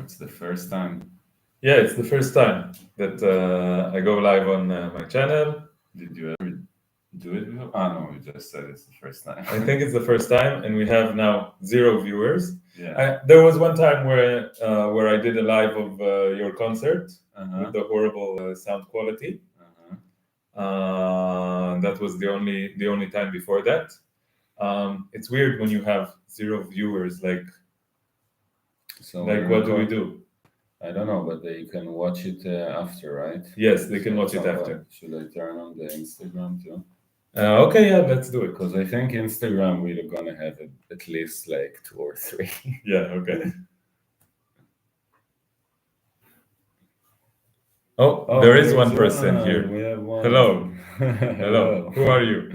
it's the first time. Yeah, it's the first time that I go live on my channel. Did you ever do it before? Ah, no, you just said it's the first time. I think it's the first time, and we have now 0 viewers. Yeah. There was one time where I did a live of your concert with the horrible sound quality. That was the only time before that. It's weird when you have 0 viewers. So what do we do? I don't know, but they can watch it after, right? Yes, they can watch it after. Should I turn on the Instagram too? Okay, yeah, let's do it. Because I think Instagram we're gonna have at least like 2 or 3. Yeah, okay. Oh, there is one person here. We have one. Hello. Hello. Who are you?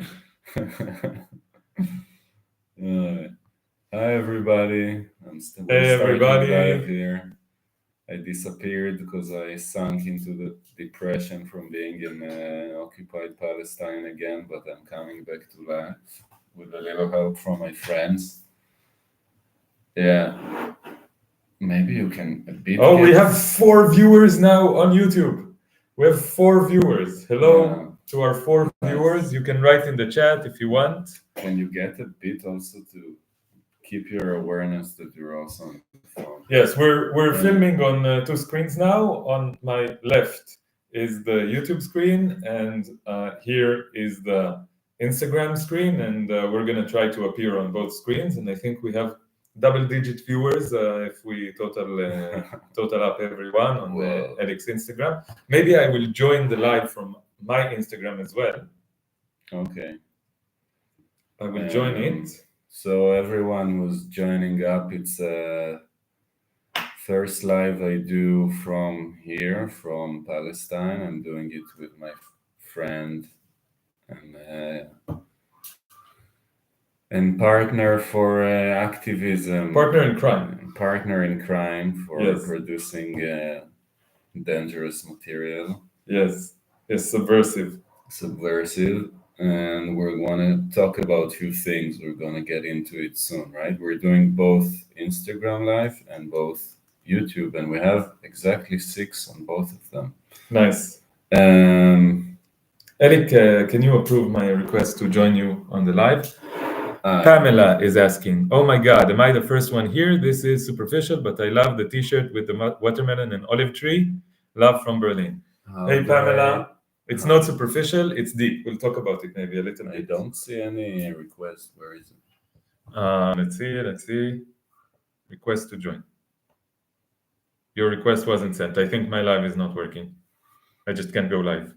Hi everybody. I'm still live here. I disappeared because I sunk into the depression from being in occupied Palestine again, but I'm coming back to life with a little help from my friends. Yeah. Maybe you can a bit. Oh, we have 4 viewers now on YouTube. We have 4 viewers. Hello to our 4 viewers. You can write in the chat if you want. Can you get a bit also to keep your awareness that you're also on the phone? Yes, we're filming on 2 screens now. On my left is the YouTube screen, and here is the Instagram screen, and we're gonna try to appear on both screens. And I think we have double-digit viewers if we total up everyone on the Alex Instagram. Maybe I will join the live from my Instagram as well. Okay. I will join it. So everyone who's joining up, it's first live I do from here, from Palestine. I'm doing it with my friend and partner for activism. Partner in crime. Partner in crime for producing dangerous material. Yes, it's subversive. And we're going to talk about a few things. We're going to get into it soon, right? We're doing both Instagram Live and both YouTube, and we have exactly 6 on both of them. Nice. Eric, can you approve my request to join you on the live? Pamela is asking, oh my God, am I the first one here? This is superficial, but I love the t-shirt with the watermelon and olive tree. Love from Berlin. Hey, Pamela. It's not superficial, it's deep. We'll talk about it maybe a little bit. I don't see any request. Where is it? Let's see. Request to join. Your request wasn't sent. I think my live is not working. I just can't go live.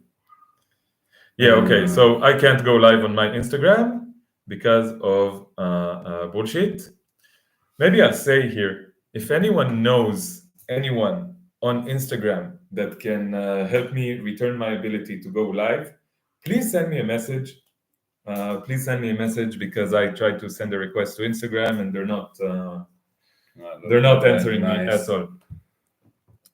Yeah, okay. So I can't go live on my Instagram because of bullshit. Maybe I'll say here, if anyone knows anyone on Instagram that can help me return my ability to go live, please send me a message. Please send me a message because I tried to send a request to Instagram and they're not answering me at all.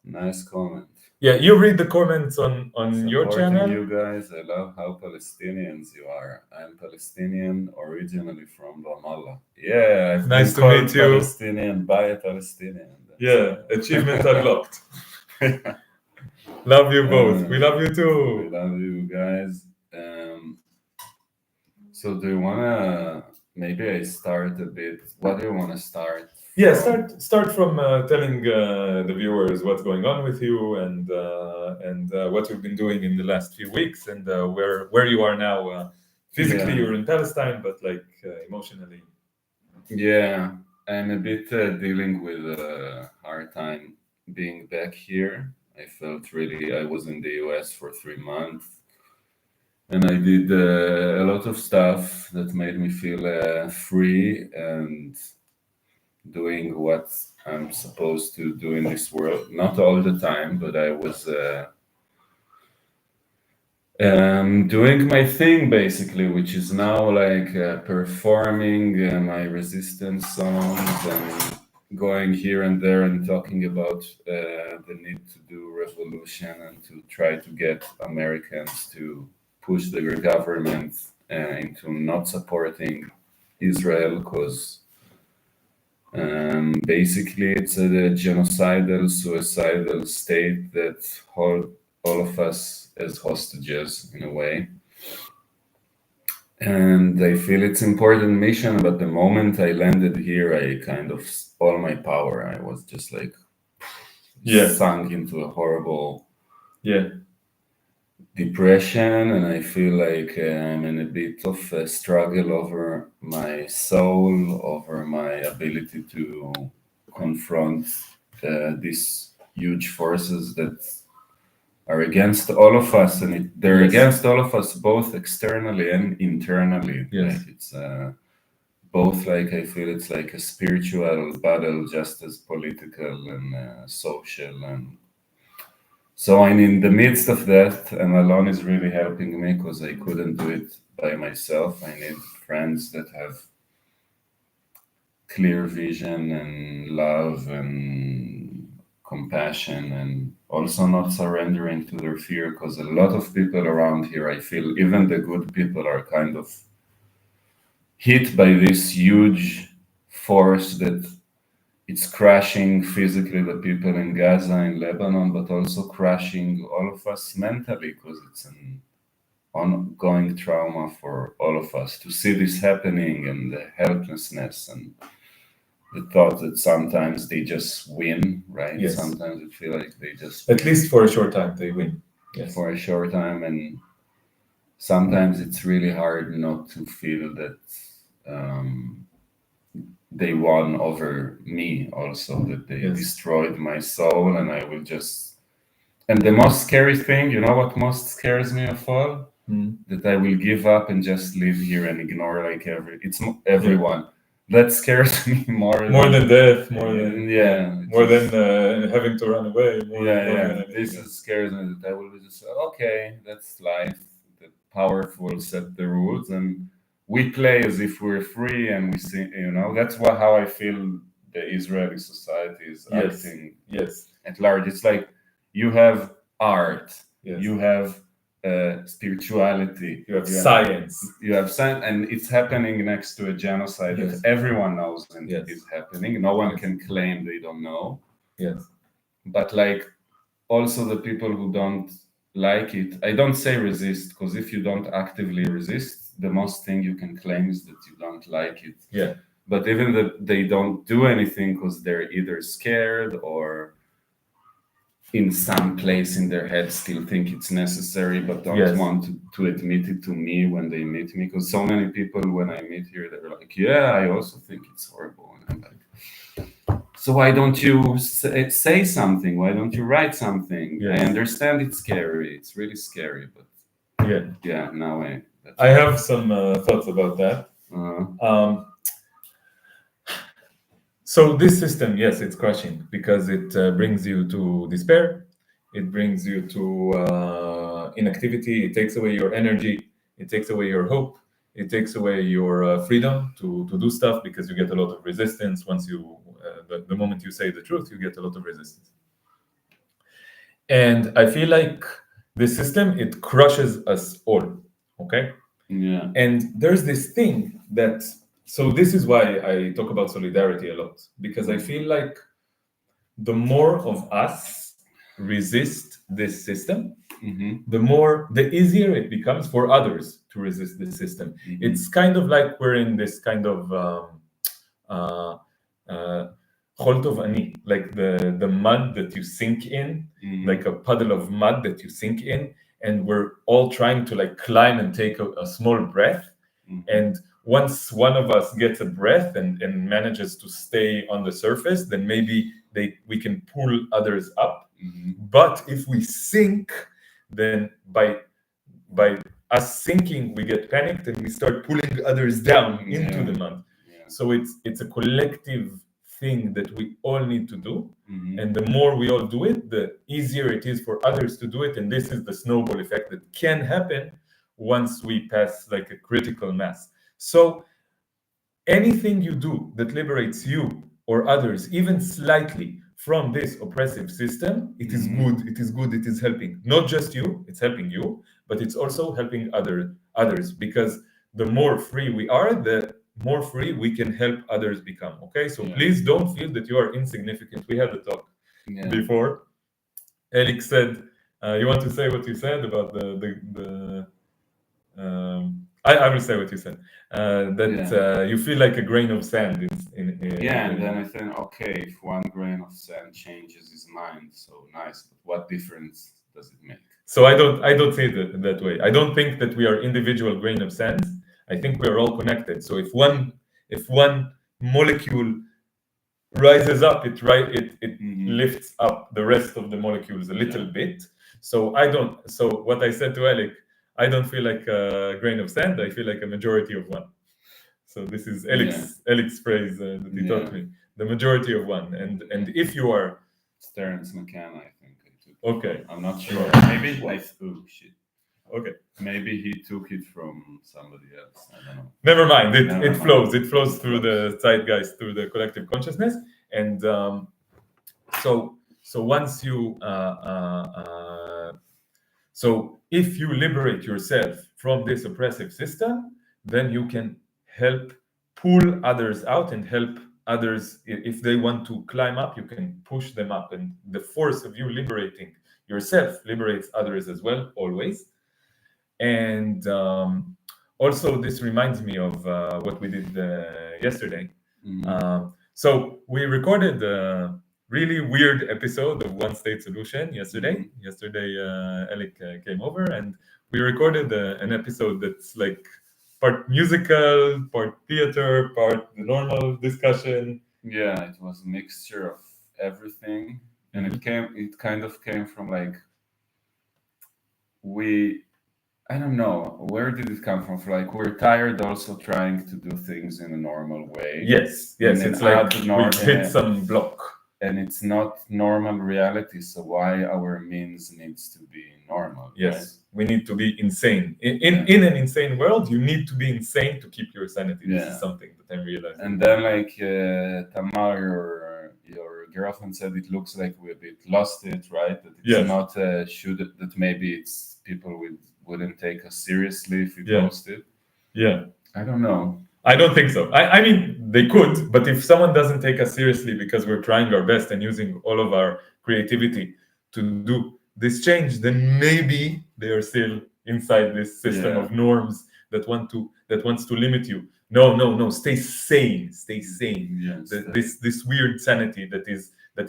Nice comment. Yeah, you read the comments on your channel. You guys, I love how Palestinians you are. I'm Palestinian, originally from Ramallah. Yeah, nice to meet you. Palestinian by a Palestinian. Yeah, achievement unlocked. Love you both. We love you too. We love you guys. So do you wanna? Maybe I start a bit. What do you wanna start? Yeah, start from telling the viewers what's going on with you and what you've been doing in the last few weeks and where you are now. Physically, you're in Palestine, but emotionally. Yeah, I'm a bit dealing with a hard time being back here. I felt I was in the US for 3 months. And I did a lot of stuff that made me feel free and doing what I'm supposed to do in this world. Not all the time, but I was doing my thing basically, which is now performing my resistance songs and going here and there and talking about the need to do revolution and to try to get Americans to push their government into not supporting Israel, because Basically, it's a genocidal, suicidal state that hold all of us as hostages in a way. And I feel it's important mission, but the moment I landed here, I kind of all my power. I was just like sunk into a horrible depression, and I feel like I'm in a bit of a struggle over my soul, over my ability to confront these huge forces that are against all of us, and they're against all of us both externally and internally. Like it's both, like I feel it's like a spiritual battle just as political and social. And so I'm in the midst of that, and alone is really helping me because I couldn't do it by myself. I need friends that have clear vision and love and compassion, and also not surrendering to their fear, because a lot of people around here, I feel even the good people are kind of hit by this huge force that it's crashing physically the people in Gaza and Lebanon, but also crashing all of us mentally, because it's an ongoing trauma for all of us to see this happening, and the helplessness and the thought that sometimes they just win, right? Sometimes I feel like they just at least for a short time they win. For a short time, and sometimes it's really hard not to feel that they won over me also, that they destroyed my soul, and I will just... And the most scary thing, you know what most scares me of all? That I will give up and just live here and ignore like everyone. That scares me more than death, more than having to run away. This scares me, that I will just say, okay, that's life. The powerful set the rules, and we play as if we're free, and we see, that's how I feel the Israeli society is acting at large. It's like you have art, you have spirituality, you have science, and it's happening next to a genocide that everyone knows and is happening. No one can claim they don't know. But like also the people who don't like it, I don't say resist, because if you don't actively resist, the most thing you can claim is that you don't like it. But even that they don't do anything because they're either scared or in some place in their head still think it's necessary, but don't want to admit it to me when they meet me. Because so many people, when I meet here, they're like, yeah, I also think it's horrible. And I'm like, so why don't you say something? Why don't you write something? I understand it's scary. It's really scary. But now I have some thoughts about that. So this system, yes, it's crushing because it brings you to despair. It brings you to inactivity. It takes away your energy. It takes away your hope. It takes away your freedom to do stuff, because you get a lot of resistance. Once you, the moment you say the truth, you get a lot of resistance. And I feel like this system, it crushes us all, okay? And there's this thing that... So this is why I talk about solidarity a lot, because I feel like the more of us resist this system, the easier it becomes for others to resist this system. It's kind of like we're in this kind of Holt of Ani, like the mud that you sink in, like a puddle of mud that you sink in, and we're all trying to like climb and take a small breath. And once one of us gets a breath and manages to stay on the surface, then maybe we can pull others up. But if we sink, then by us sinking, we get panicked and we start pulling others down into the mud. So it's a collective thing that we all need to do. And the more we all do it, the easier it is for others to do it. And this is the snowball effect that can happen once we pass like a critical mass. So anything you do that liberates you or others, even slightly, from this oppressive system, it is good. It is good. It is helping not just you. It's helping you, but it's also helping others, because the more free we are, the more free, we can help others become. Okay, so Yeah. please don't feel that you are insignificant. We had a talk Yeah. before. Alex said, you want to say what you said about the I will say what you said. That you feel like a grain of sand in Yeah, and then I think, okay, if one grain of sand changes his mind, so nice, but what difference does it make? So I don't see it that way. I don't think that we are individual grain of sand. I think we are all connected. So if one molecule rises up, it lifts up the rest of the molecules a little bit. So what I said to Alec, I don't feel like a grain of sand. I feel like a majority of one. So this is Alec's phrase that he taught me. The majority of one, and if you are Terence McKenna, I think. Okay, I'm not sure. Maybe oh shit. Okay. Maybe he took it from somebody else. I don't know. Never mind. It flows. It flows through the zeitgeist, through the collective consciousness, and so once you so if you liberate yourself from this oppressive system, then you can help pull others out and help others. If they want to climb up, you can push them up, and the force of you liberating yourself liberates others as well, always. And also, this reminds me of what we did yesterday. So we recorded a really weird episode of One State Solution yesterday. Yesterday, Alec came over, and we recorded an episode that's like part musical, part theater, part the normal discussion. Yeah, it was a mixture of everything, and it kind of came from like I don't know, where did it come from? Like, we're tired also trying to do things in a normal way. Yes, it's like we hit some block. And it's not normal reality, so why our means needs to be normal? Yes, right? We need to be insane. In an insane world, you need to be insane to keep your sanity. This is something that I'm realizing. And then, like, Tamar, your girlfriend said, it looks like we a bit lost it, right? That it's not that maybe it's people wouldn't take us seriously if we posted. Yeah. I don't know. I don't think so. I mean, they could, but if someone doesn't take us seriously because we're trying our best and using all of our creativity to do this change, then maybe they are still inside this system of norms that wants to limit you. No, stay sane. Stay sane. This weird sanity that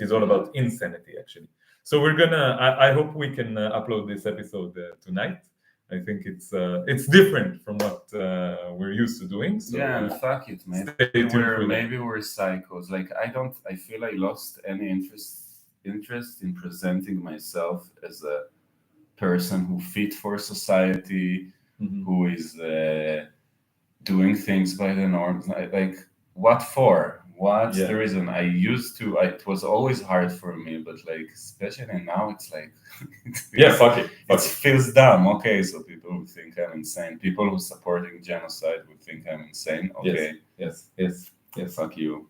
is all about insanity, actually. So we're gonna. I hope we can upload this episode tonight. I think it's different from what we're used to doing. So, and fuck it, maybe we're psychos. Like, I feel I lost any interest in presenting myself as a person who fit for society, who is doing things by the norms. Like, what for? What's the reason? It was always hard for me, but like, especially now, it's like, fuck it. It feels dumb. Okay, so people who think I'm insane, people who supporting genocide would think I'm insane. Okay. Yes. Fuck you.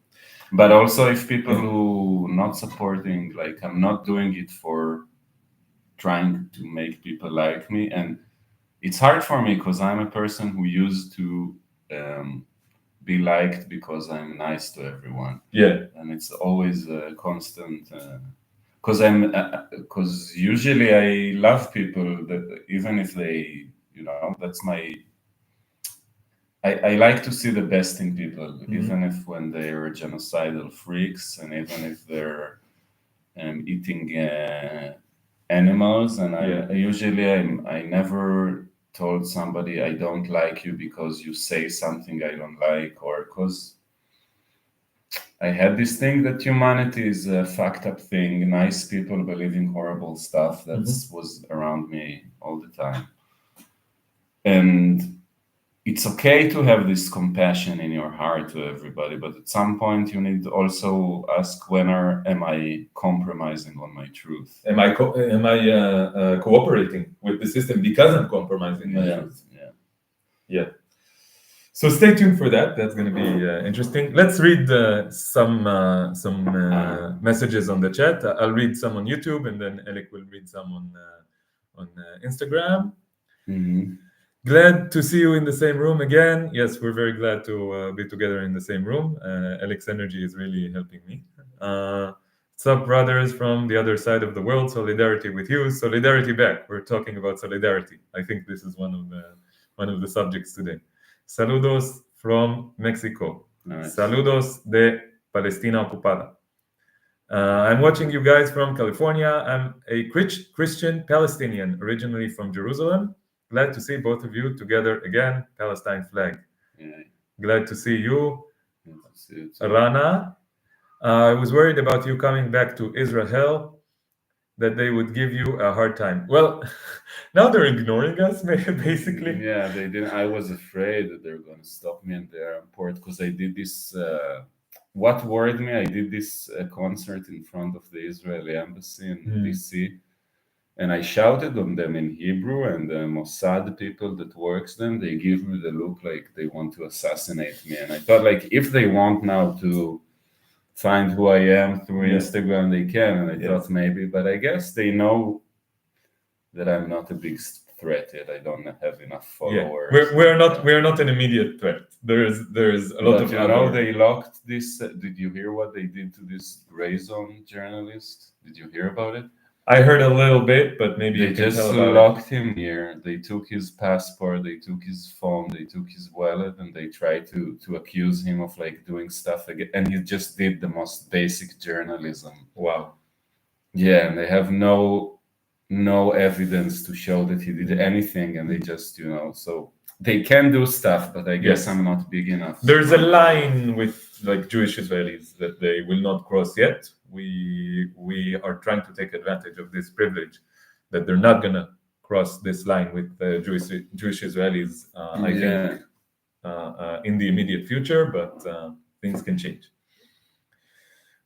But also, if people who not supporting, like, I'm not doing it for trying to make people like me, and it's hard for me because I'm a person who used to be liked because I'm nice to everyone. Yeah. And it's always a constant. Because usually I love people that even if they, that's my. I like to see the best in people, even if when they're genocidal freaks, and even if they're eating animals. And I never told somebody I don't like you because you say something I don't like, or because I had this thing that humanity is a fucked up thing. Nice people believing horrible stuff. That was around me all the time. And it's okay to have this compassion in your heart to everybody, but at some point you need to also ask, am I compromising on my truth? Am I cooperating with the system because I'm compromising my truth? Yeah. So stay tuned for that. That's going to be interesting. Let's read some messages on the chat. I'll read some on YouTube, and then Alec will read some on Instagram. Glad to see you in the same room again. Yes, we're very glad to be together in the same room. Alex Energy is really helping me. What's up, brothers from the other side of the world? Solidarity with you. Solidarity back. We're talking about solidarity. I think this is one of the subjects today. Saludos from Mexico. Nice. Saludos de Palestina ocupada. I'm watching you guys from California. I'm a Christian Palestinian, originally from Jerusalem. Glad to see both of you together again. Palestine flag. Yeah. Glad to see you. Good to see you too. Rana, I was worried about you coming back to Israel, that they would give you a hard time. Well, now they're ignoring us, basically. Yeah, they didn't. I was afraid that they're going to stop me in the airport because I did this. What worried me, I did this concert in front of the Israeli embassy in DC, and I shouted on them in Hebrew, and the Mossad people that works them, they give me the look like they want to assassinate me. And I thought, like, if they want now to find who I am through Instagram, they can. And I thought maybe, but I guess they know that I'm not a big threat yet. I don't have enough followers. Yeah. We're not an immediate threat. There's a lot of they locked this. Did you hear what they did to this Gray Zone journalist? Did you hear about it? I heard a little bit, but maybe they just locked him here. They took his passport, they took his phone, they took his wallet, and they tried to accuse him of like doing stuff again. And he just did the most basic journalism. Wow. Yeah, and they have no evidence to show that he did anything, and they just so they can do stuff, but I guess I'm not big enough. There's a line with like Jewish Israelis that they will not cross yet. We are trying to take advantage of this privilege that they're not gonna cross this line with Jewish Israelis. I think in the immediate future, but things can change.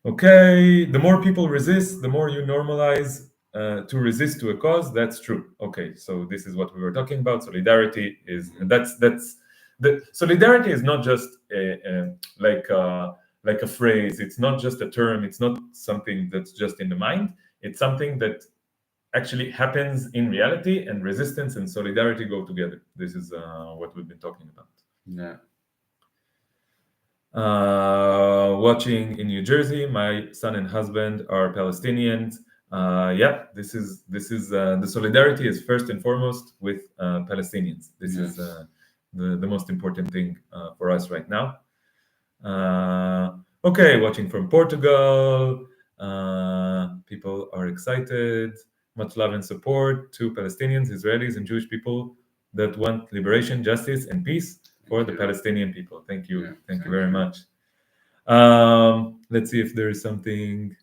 Okay, the more people resist, the more you normalize to resist to a cause. That's true. Okay, so this is what we were talking about. Solidarity is that's the solidarity is not just like a phrase. It's not just a term. It's not something that's just in the mind. It's something that actually happens in reality, and resistance and solidarity go together. This is what we've been talking about. Yeah. Watching in New Jersey, my son and husband are Palestinians. This is the solidarity is first and foremost with Palestinians. This is the most important thing for us right now. Okay, watching from Portugal. People are excited. Much love and support to Palestinians, Israelis, and Jewish people that want liberation, justice, and peace for the Palestinian people. Thank you. Yeah, thank you very much. Let's see if there is something.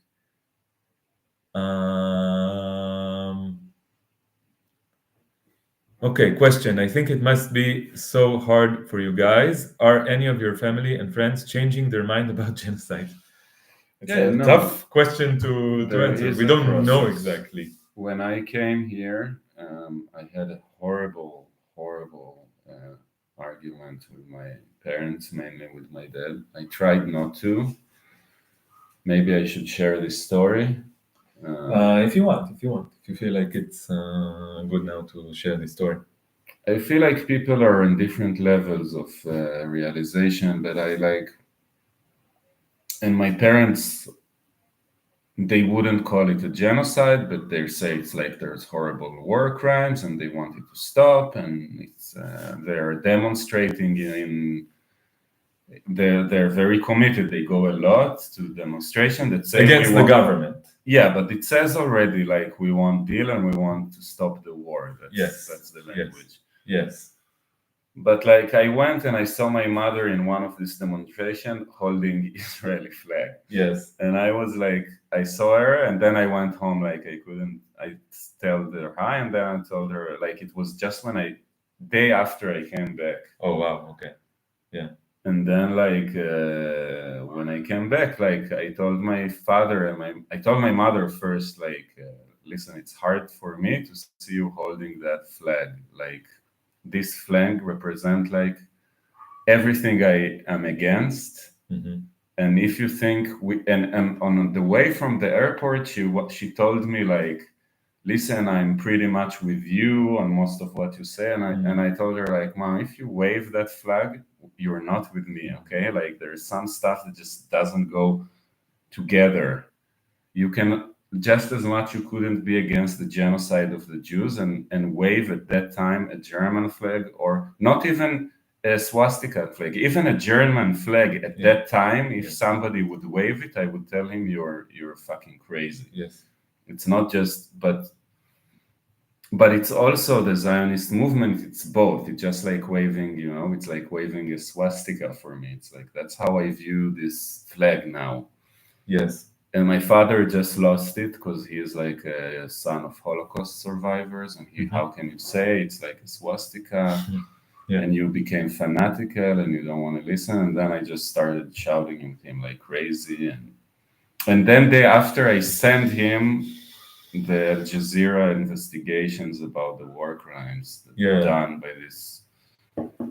Okay, question. I think it must be so hard for you guys. Are any of your family and friends changing their mind about genocide? It's a tough question to answer. We don't know exactly. When I came here, I had a horrible argument with my parents, mainly with my dad. I tried not to. Maybe I should share this story. If you want. If you feel like it's good now to share this story. I feel like people are on different levels of realization, but and my parents, they wouldn't call it a genocide, but they say it's like there's horrible war crimes and they want it to stop, and it's they're demonstrating they're very committed. They go a lot to demonstration that say against the government. Yeah, but it says already like we want deal and we want to stop the war. That's the language. Yes. But like I went and I saw my mother in one of these demonstrations holding Israeli flag. Yes. And I was like, I saw her, and then I went home. Like I told her hi, and then I told her like it was just day after I came back. Oh wow. Okay. Yeah. And then like when I came back, like I told my father and I told my mother first, like, listen, it's hard for me to see you holding that flag. Like this flag represent like everything I am against. Mm-hmm. And if you think and on the way from the airport, she told me like, listen, I'm pretty much with you on most of what you say. And I told her, like, Mom, if you wave that flag, you're not with me, okay? Like, there's some stuff that just doesn't go together. You can just as much you couldn't be against the genocide of the Jews and wave at that time a German flag, or not even a swastika flag, even a German flag at that time. If somebody would wave it, I would tell him you're fucking crazy. Yes. It's not just, but it's also the Zionist movement. It's both. It's just like waving, it's like waving a swastika for me. It's like, that's how I view this flag now. Yes. And my father just lost it because he is like a son of Holocaust survivors. And how can you say it's like a swastika? And you became fanatical and you don't want to listen. And then I just started shouting at him like crazy. And then after I sent him the Al Jazeera investigations about the war crimes done by this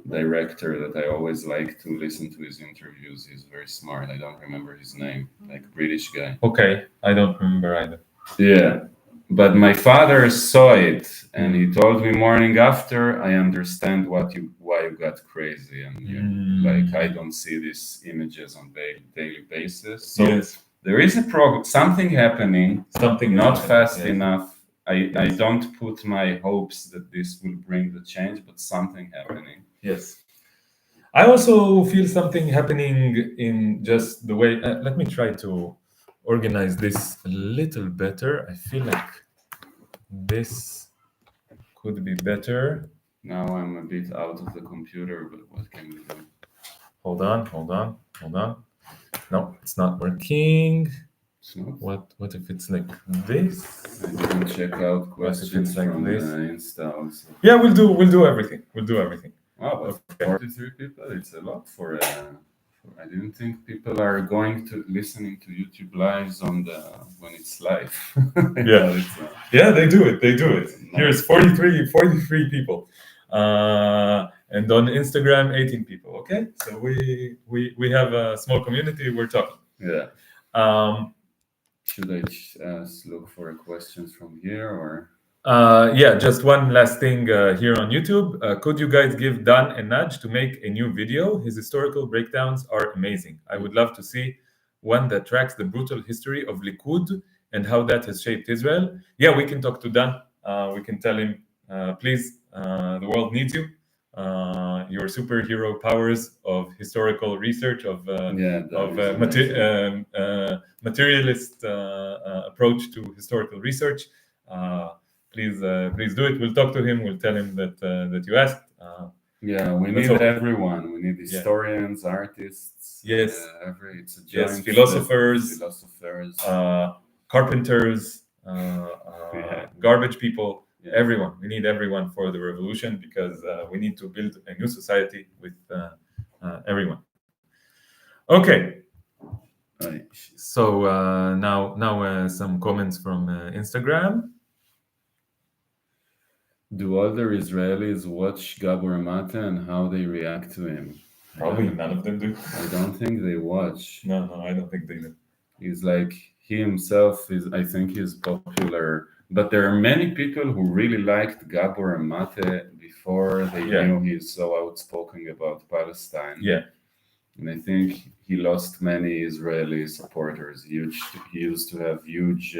director that I always like to listen to his interviews. He's very smart. I don't remember his name, like British guy. Okay, I don't remember either. Yeah, but my father saw it and he told me morning after, I understand why you got crazy, and like I don't see these images on daily basis. So there is something happening, not fast enough. I don't put my hopes that this will bring the change, but something happening. Yes. I also feel something happening in just the way. Let me try to organize this a little better. I feel like this could be better. Now I'm a bit out of the computer, but what can we do? Hold on. No, it's not working. It's not? What if it's like this? I didn't check out questions like from this? Insta also. Yeah, we'll do everything. Wow, but 43 people, it's a lot for I didn't think people are going to listening to YouTube lives when it's live. Yeah, they do it. Nice. Here's 43 people. And on Instagram, 18 people. Okay, so we have a small community. We're talking. Yeah. Should I look for questions from here or? Yeah, just one last thing here on YouTube. Could you guys give Dan a nudge to make a new video? His historical breakdowns are amazing. I would love to see one that tracks the brutal history of Likud and how that has shaped Israel. Yeah, we can talk to Dan. We can tell him, please, the world needs you. Your superhero powers of historical research, of materialist approach to historical research. Please do it. We'll talk to him. We'll tell him that you asked. Yeah, we need everyone. We need historians, artists. Yes, it's a joint. Philosophers, carpenters, garbage people. Yeah. Everyone. We need everyone for the revolution because we need to build a new society with everyone. Okay. So now some comments from Instagram. Do other Israelis watch Gabor Mate and how they react to him? Probably none of them do. I don't think they watch. No, I don't think they do. He's like, he himself I think he's popular, but there are many people who really liked Gabor Mate before they knew he's so outspoken about Palestine. Yeah. And I think he lost many Israeli supporters. He used to have huge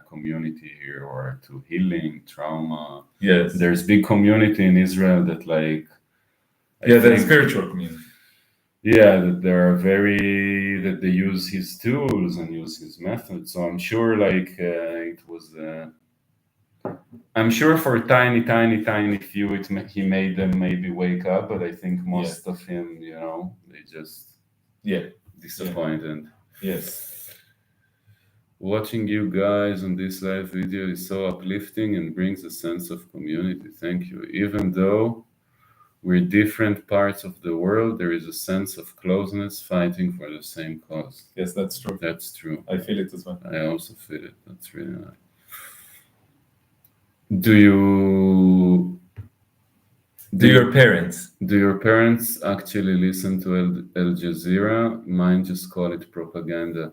community here, or to healing, trauma. Yes. There's big community in Israel that like... there's spiritual community. Yeah, that that they use his tools and use his methods. So I'm sure it was... I'm sure for tiny few, he made them maybe wake up, but I think most of him, they just disappointed. Yes. Watching you guys on this live video is so uplifting and brings a sense of community. Thank you. Even though we're different parts of the world, there is a sense of closeness fighting for the same cause. Yes, that's true. That's true. I feel it as well. I also feel it. That's really nice. Do your parents actually listen to Al Jazeera? Mine just call it propaganda.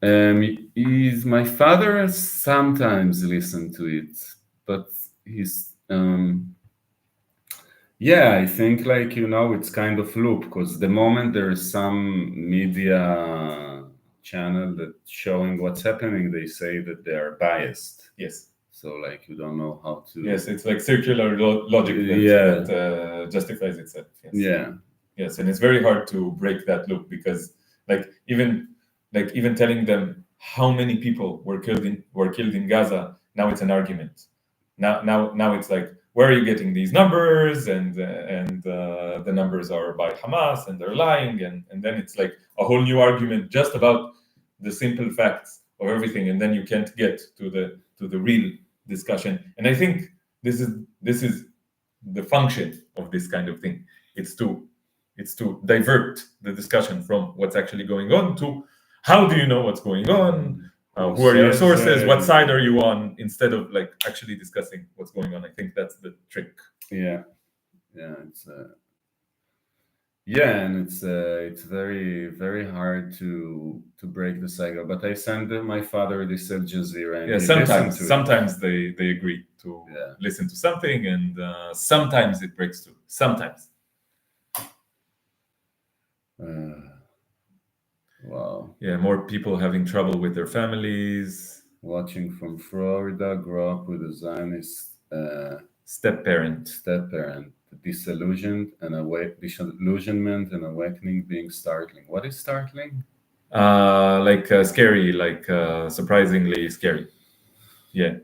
My father sometimes listen to it, but he's yeah, I think like it's kind of loop because the moment there is some media channel that showing what's happening, they say that they are biased. Yes. So like you don't know how to. Yes, it's like circular logic that justifies itself. Yes. Yeah. Yes, and it's very hard to break that loop because even telling them how many people were killed in Gaza, now it's an argument. Now it's like, where are you getting these numbers? And the numbers are by Hamas and they're lying, and then it's like a whole new argument just about the simple facts of everything, and then you can't get to the real discussion. And I think this is the function of this kind of thing. It's to divert the discussion from what's actually going on to how do you know what's going on, who are your sources, what side are you on, instead of like actually discussing what's going on. I think that's the trick. Yeah, it's yeah, and it's very very hard to break the cycle. But I sent my father this Al Jazeera, and sometimes they agree to listen to something, and sometimes it breaks through. Sometimes. Wow. Yeah, more people having trouble with their families. Watching from Florida, grew up with a Zionist step parent, disillusionment and awakening being startling. What is startling? Scary, surprisingly scary. Yeah.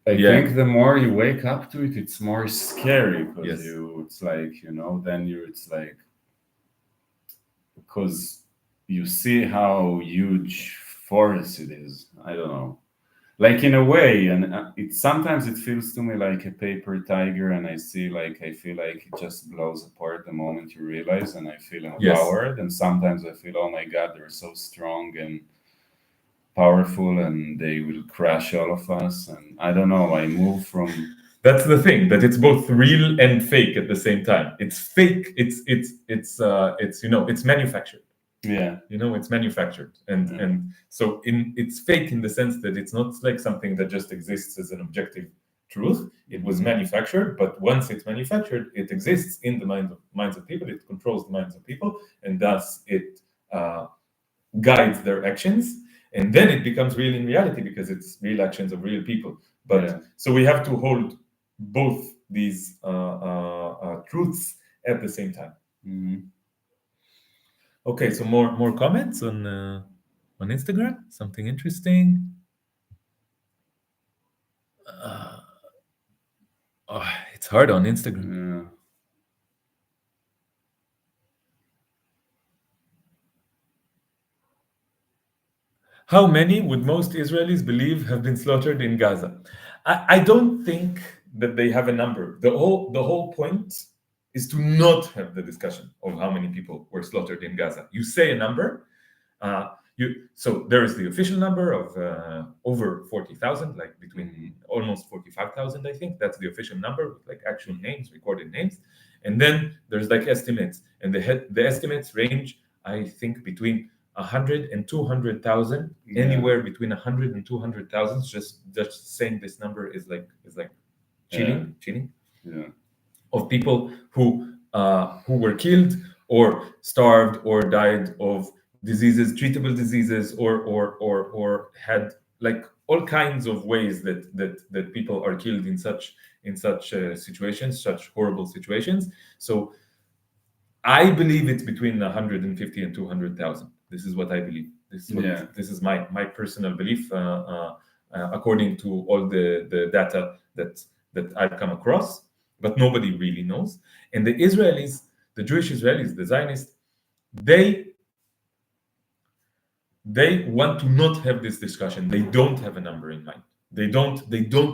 I think the more you wake up to it, it's more scary because it's like, it's like, because you see how huge force it is. I don't know. Like in a way, and sometimes it feels to me like a paper tiger, and I feel like it just blows apart the moment you realize, and I feel empowered. And sometimes I feel, oh my God, they're so strong and powerful, and they will crush all of us. And I don't know. I move from. That's the thing, that it's both real and fake at the same time. It's fake. It's manufactured. Yeah, it's manufactured, and so it's fake in the sense that it's not like something that just exists as an objective truth. It was manufactured, but once it's manufactured, it exists in the minds of people. It controls the minds of people, and thus it guides their actions, and then it becomes real in reality because it's real actions of real people. But so we have to hold both these truths at the same time. Mm-hmm. Okay, so more comments on Instagram. Something interesting. It's hard on Instagram. Yeah. How many would most Israelis believe have been slaughtered in Gaza? I don't think that they have a number. The whole point is to not have the discussion of how many people were slaughtered in Gaza. You say a number. So there is the official number of over 40,000, like between almost 45,000, I think. That's the official number with like actual names, recorded names. And then there's like estimates, and the estimates range, I think, between 100 and 200,000, anywhere between 100 and 200,000. Just saying this number is like chilling. Yeah. Of people who were killed or starved or died of diseases, treatable diseases, or had like all kinds of ways that people are killed in such situations, such horrible situations. So I believe it's between 150 and 200,000. This is what I believe. This is my personal belief, according to all the data that I've come across, but nobody really knows. And the Israelis, the Jewish Israelis, the Zionists, they want to not have this discussion. They don't have a number in mind. They don't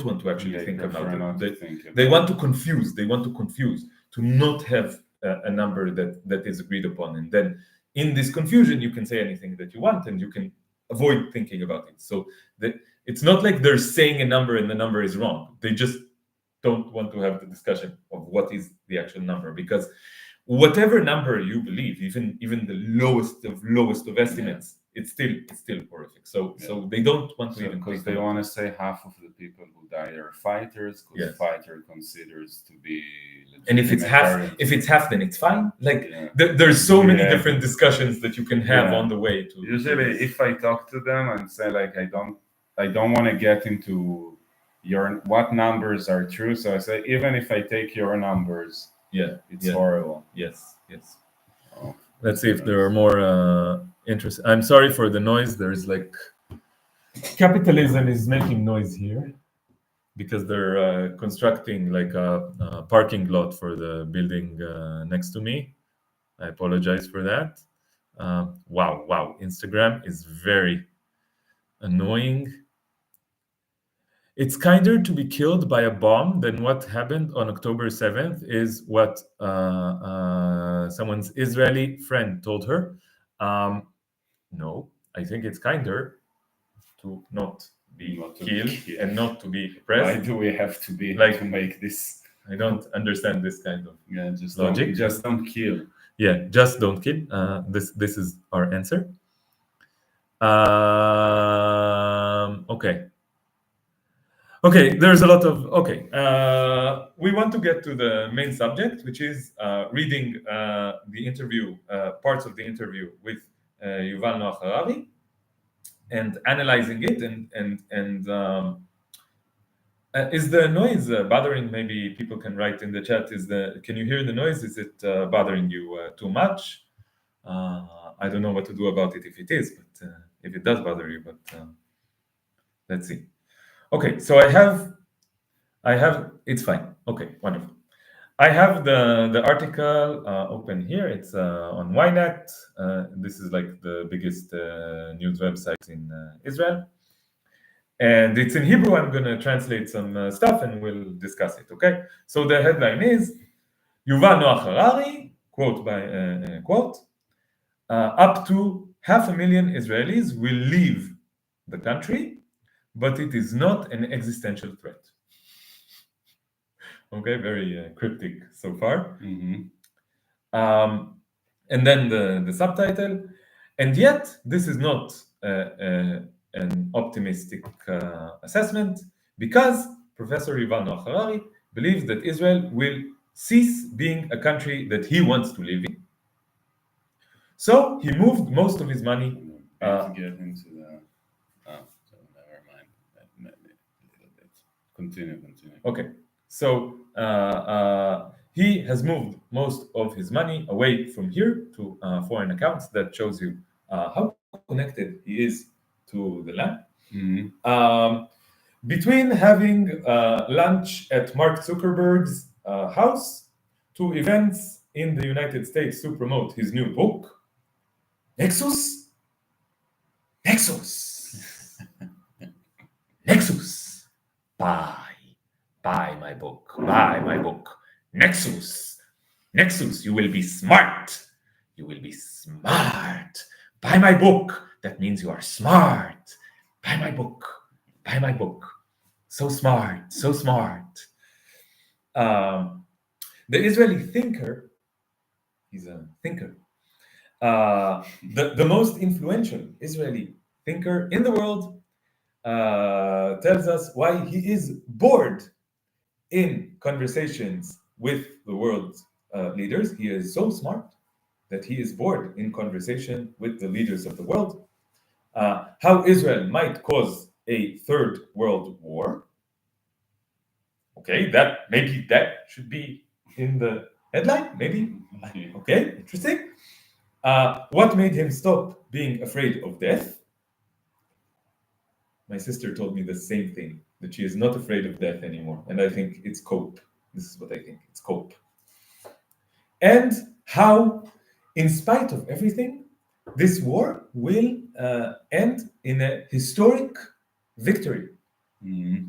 want to actually think about it. They want to confuse. They want to confuse, to not have a number that is agreed upon. And then in this confusion, you can say anything that you want, and you can avoid thinking about it. So it's not like they're saying a number and the number is wrong. They just don't want to have the discussion of what is the actual number, because whatever number you believe, even the lowest of estimates, it's still horrific. So they don't want to even because take they a look. want to say half of the people who die are fighters, because Yes. fighter considers to be And if it's half, then it's fine. Like there's so many different discussions that you can have on the way to. Usually, if I talk to them and say like I don't want to get into what numbers are true, so I say even if I take your numbers, it's horrible. Yes. Oh, let's see if there are more interest. I'm sorry for the noise. There's like capitalism is making noise here because they're constructing like a parking lot for the building next to me. I apologize for that. Wow, Instagram is very annoying. It's kinder to be killed by a bomb than what happened on October 7th, is what someone's Israeli friend told her. No, I think it's kinder to not be killed and not to be oppressed. Why do we have to be to make this? I don't understand this kind of logic. Just don't kill. Yeah, just don't kill. This is our answer. Okay, there's a lot of we want to get to the main subject, which is reading the interview, parts of the interview with Yuval Noah Harari, and analyzing it. And is the noise bothering? Maybe people can write in the chat. Can you hear the noise? Is it bothering you too much? I don't know what to do about it if it is, but if it does bother you. But let's see. Okay, so I have. It's fine. Okay, wonderful. I have the article open here. It's on Ynet. This is like the biggest news website in Israel. And it's in Hebrew. I'm going to translate some stuff and we'll discuss it, okay? So the headline is, Yuval Noah Harari, quote by quote, up to 500,000 Israelis will leave the country, but it is not an existential threat. Okay, very cryptic so far. Mm-hmm. And then the subtitle, and yet this is not an optimistic assessment, because Professor Yuval Noah Harari believes that Israel will cease being a country that he wants to live in. So he moved most of his money. To get into the. So never mind. Maybe a little bit. Continue. Okay, so he has moved most of his money away from here to foreign accounts. That shows you how connected he is to the land. Mm-hmm. Between having lunch at Mark Zuckerberg's house to events in the United States to promote his new book, Nexus, buy my book, Nexus, you will be smart, buy my book, that means you are smart, buy my book, so smart. The Israeli thinker, he's a thinker, the most influential Israeli thinker in the world, tells us why he is bored in conversations with the world's leaders. He is so smart that he is bored in conversation with the leaders of the world. How Israel might cause a third world war. Okay, that should be in the headline, maybe. Okay, interesting. What made him stop being afraid of death? My sister told me the same thing, that she is not afraid of death anymore. And I think it's cope. This is what I think. It's cope. And how, in spite of everything, this war will end in a historic victory. Mm-hmm.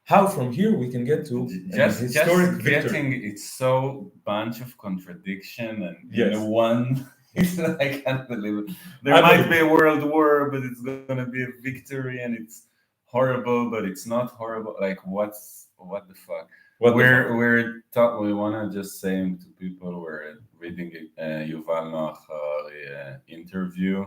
How from here we can get to just historic victory. It's so bunch of contradiction and one. It's like, I can't believe it. There might be a world war, but it's going to be a victory, and it's horrible, but it's not horrible. Like, what the fuck? We want to just say to people, we're reading Yuval Noah Harari interview,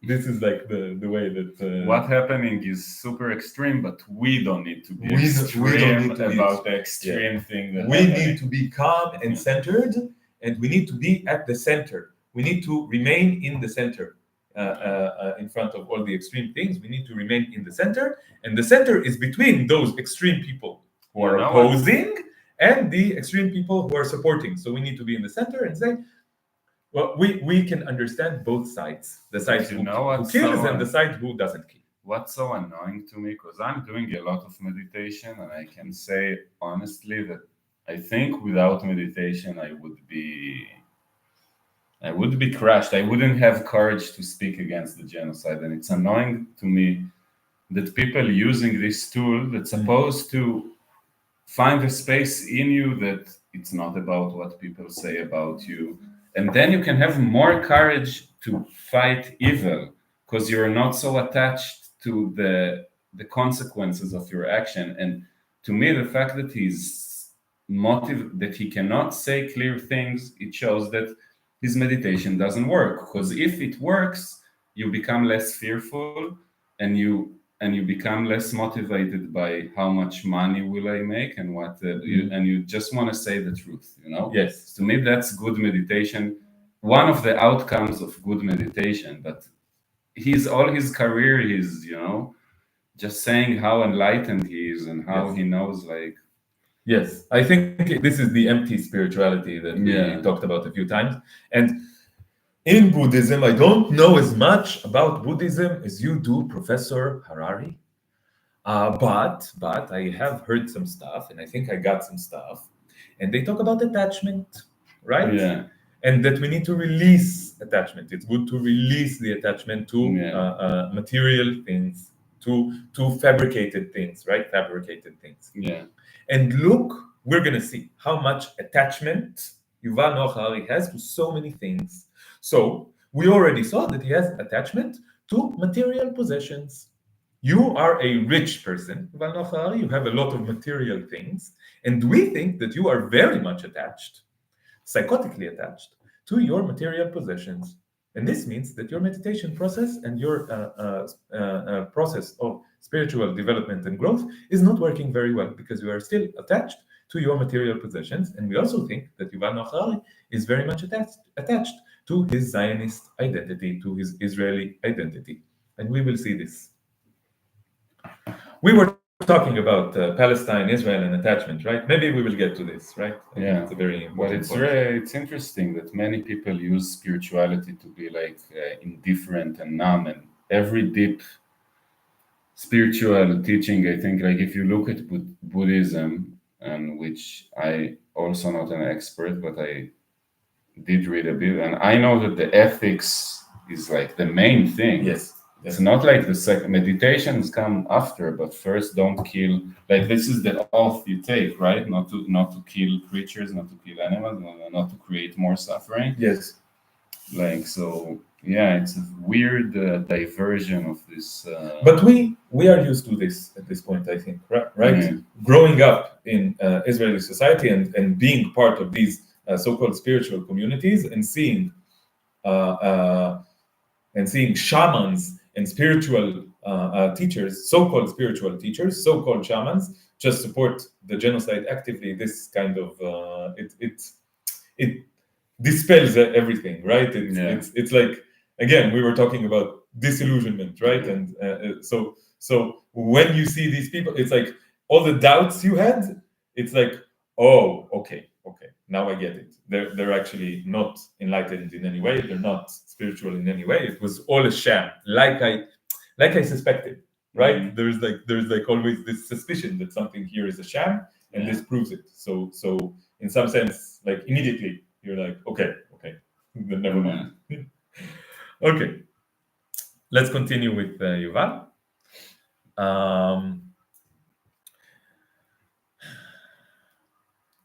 This is like the way that what happening is super extreme, but we don't need to be We don't extreme need to be about the extreme thing. That we happening. need to be calm and centered, and we need to be at the center. We need to remain in the center. In front of all the extreme things, we need to remain in the center, and the center is between those extreme people who are opposing and the extreme people who are supporting. So we need to be in the center and say, well, we can understand both sides, the side who kills and the side who doesn't kill. What's so annoying to me, because I'm doing a lot of meditation, and I can say honestly that I think without meditation I would be crushed. I wouldn't have courage to speak against the genocide. And it's annoying to me that people using this tool that's supposed to find a space in you that it's not about what people say about you. And then you can have more courage to fight evil because you're not so attached to the consequences of your action. And to me, the fact that that he cannot say clear things, it shows that his meditation doesn't work. Because if it works, you become less fearful, and you become less motivated by how much money will I make and what and you just want to say the truth, Yes. To me, that's good meditation. One of the outcomes of good meditation. But all his career, he's just saying how enlightened he is and how he knows, like. Yes, I think this is the empty spirituality that we talked about a few times. And in Buddhism, I don't know as much about Buddhism as you do, Professor Harari. But I have heard some stuff, and I think I got some stuff. And they talk about attachment, right? Yeah. And that we need to release attachment. It's good to release the attachment to material things, to fabricated things, right? Fabricated things. Yeah. And look, we're going to see how much attachment Yuval Noah Harari has to so many things. So we already saw that he has attachment to material possessions. You are a rich person, Yuval Noah Harari. You have a lot of material things. And we think that you are very much attached, psychotically attached, to your material possessions. And this means that your meditation process and your process of spiritual development and growth is not working very well because you are still attached to your material possessions. And we also think that Yuval Noah Harari is very much attached to his Zionist identity, to his Israeli identity. And we will see this. We were talking about Palestine, Israel, and attachment, right? Maybe we will get to this, right? It's a very important point. It's interesting that many people use spirituality to be like indifferent and numb, and every deep spiritual teaching, I think, like if you look at Buddhism, and which I also not an expert, but I did read a bit, and I know that the ethics is like the main thing. Yes. It's not like the second meditations come after, but first don't kill. Like this is the oath you take, right? Not to kill creatures, not to kill animals, not to create more suffering. Yes. Like so, it's a weird diversion of this. But we are used to this at this point, I think, right? Yeah. Growing up in Israeli society and being part of these so-called spiritual communities and seeing shamans and spiritual teachers, so-called spiritual teachers, so-called shamans, just support the genocide actively. This kind of it dispels everything, right? It's like, again, we were talking about disillusionment, right? And so when you see these people, it's like all the doubts you had, it's like, oh, okay, now I get it. They're actually not enlightened in any way. They're not spiritual in any way. It was all a sham, like I suspected, right? Mm-hmm. There's like always this suspicion that something here is a sham, and this proves it. So in some sense, like immediately you're like, okay, then never mind. Okay, let's continue with Yuval.